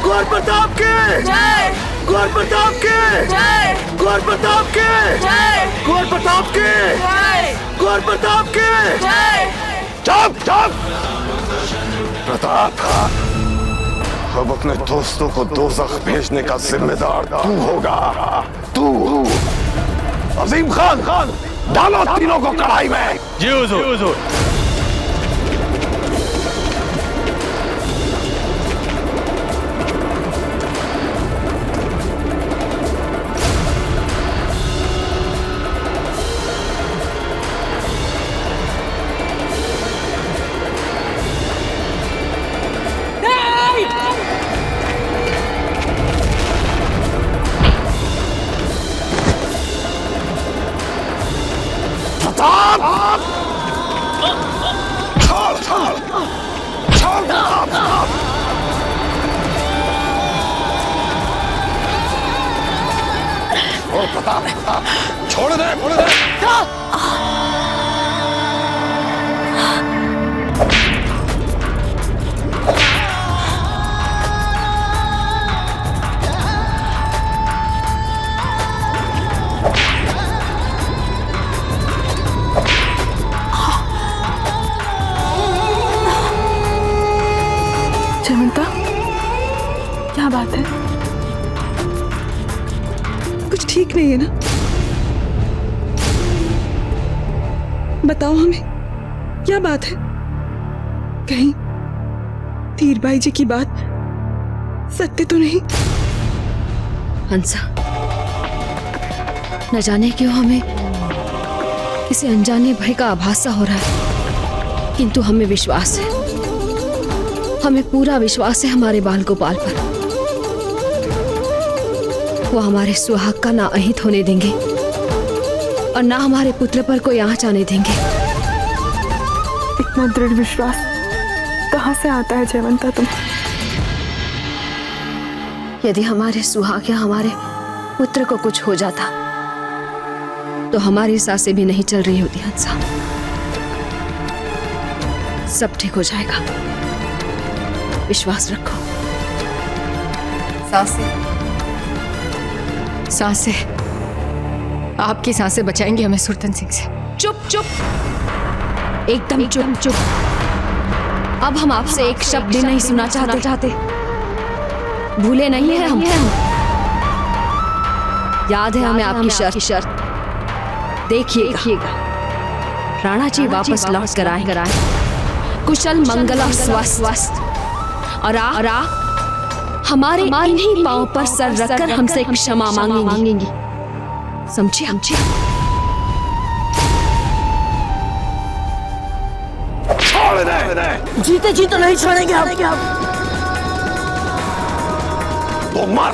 Speaker 2: गौर प्रताप के जय, गौर प्रताप के जय, गौर प्रताप के जय, गौर प्रताप के जय, गौर प्रताप के जय। चुप चुप प्रताप, अब अपने दोस्तों को दोज़ख भेजने का जिम्मेदार तू होगा। तू अजीम खान, डालो तीनों को कढ़ाई में।
Speaker 4: जी हुजूर।
Speaker 2: प्रताप छोड़ दे।
Speaker 12: जयवंता, क्या बात है? कुछ ठीक नहीं है ना? बताओ हमें, क्या बात है? कहीं धीरबाई जी की बात सत्य तो नहीं?
Speaker 10: हंसा, न जाने क्यों हमें किसी अनजाने भय का आभास सा हो रहा है, किंतु हमें विश्वास है, हमें पूरा विश्वास है हमारे बाल गोपाल पर। वो हमारे सुहाग का ना अहित होने देंगे और ना हमारे पुत्र पर कोई आंच आने देंगे।
Speaker 12: इतना दृढ़ विश्वास कहां से आता है जयवंता तुम?
Speaker 10: यदि हमारे सुहाग या हमारे पुत्र को कुछ हो जाता तो हमारी सांसें भी नहीं चल रही होती। हंसा, सब ठीक हो जाएगा, विश्वास रखो।
Speaker 8: सांसें, आपकी सांसें बचाएंगे हमें सुरतन सिंह से।
Speaker 10: चुप चुप, एकदम चुप चुप। अब हम आपसे एक शब्द नहीं सुनना चाहते। भूले नहीं है हम। याद है हमें आपकी शर्त। देखिएगा, राणा जी वापस लौट कर आए, कुशल मंगल और स्वस्थ, और हमारे इन्हीं पांव पर सर रखकर हमसे क्षमा मांगेंगी। समझिए?
Speaker 2: छोड़ दे।
Speaker 1: जीते जी तो नहीं छोड़ेंगे हम।
Speaker 2: तो मार।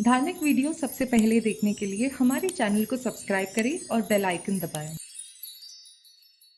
Speaker 13: धार्मिक वीडियो सबसे पहले देखने के लिए हमारे चैनल को सब्सक्राइब करें और बेल आइकन दबाएं।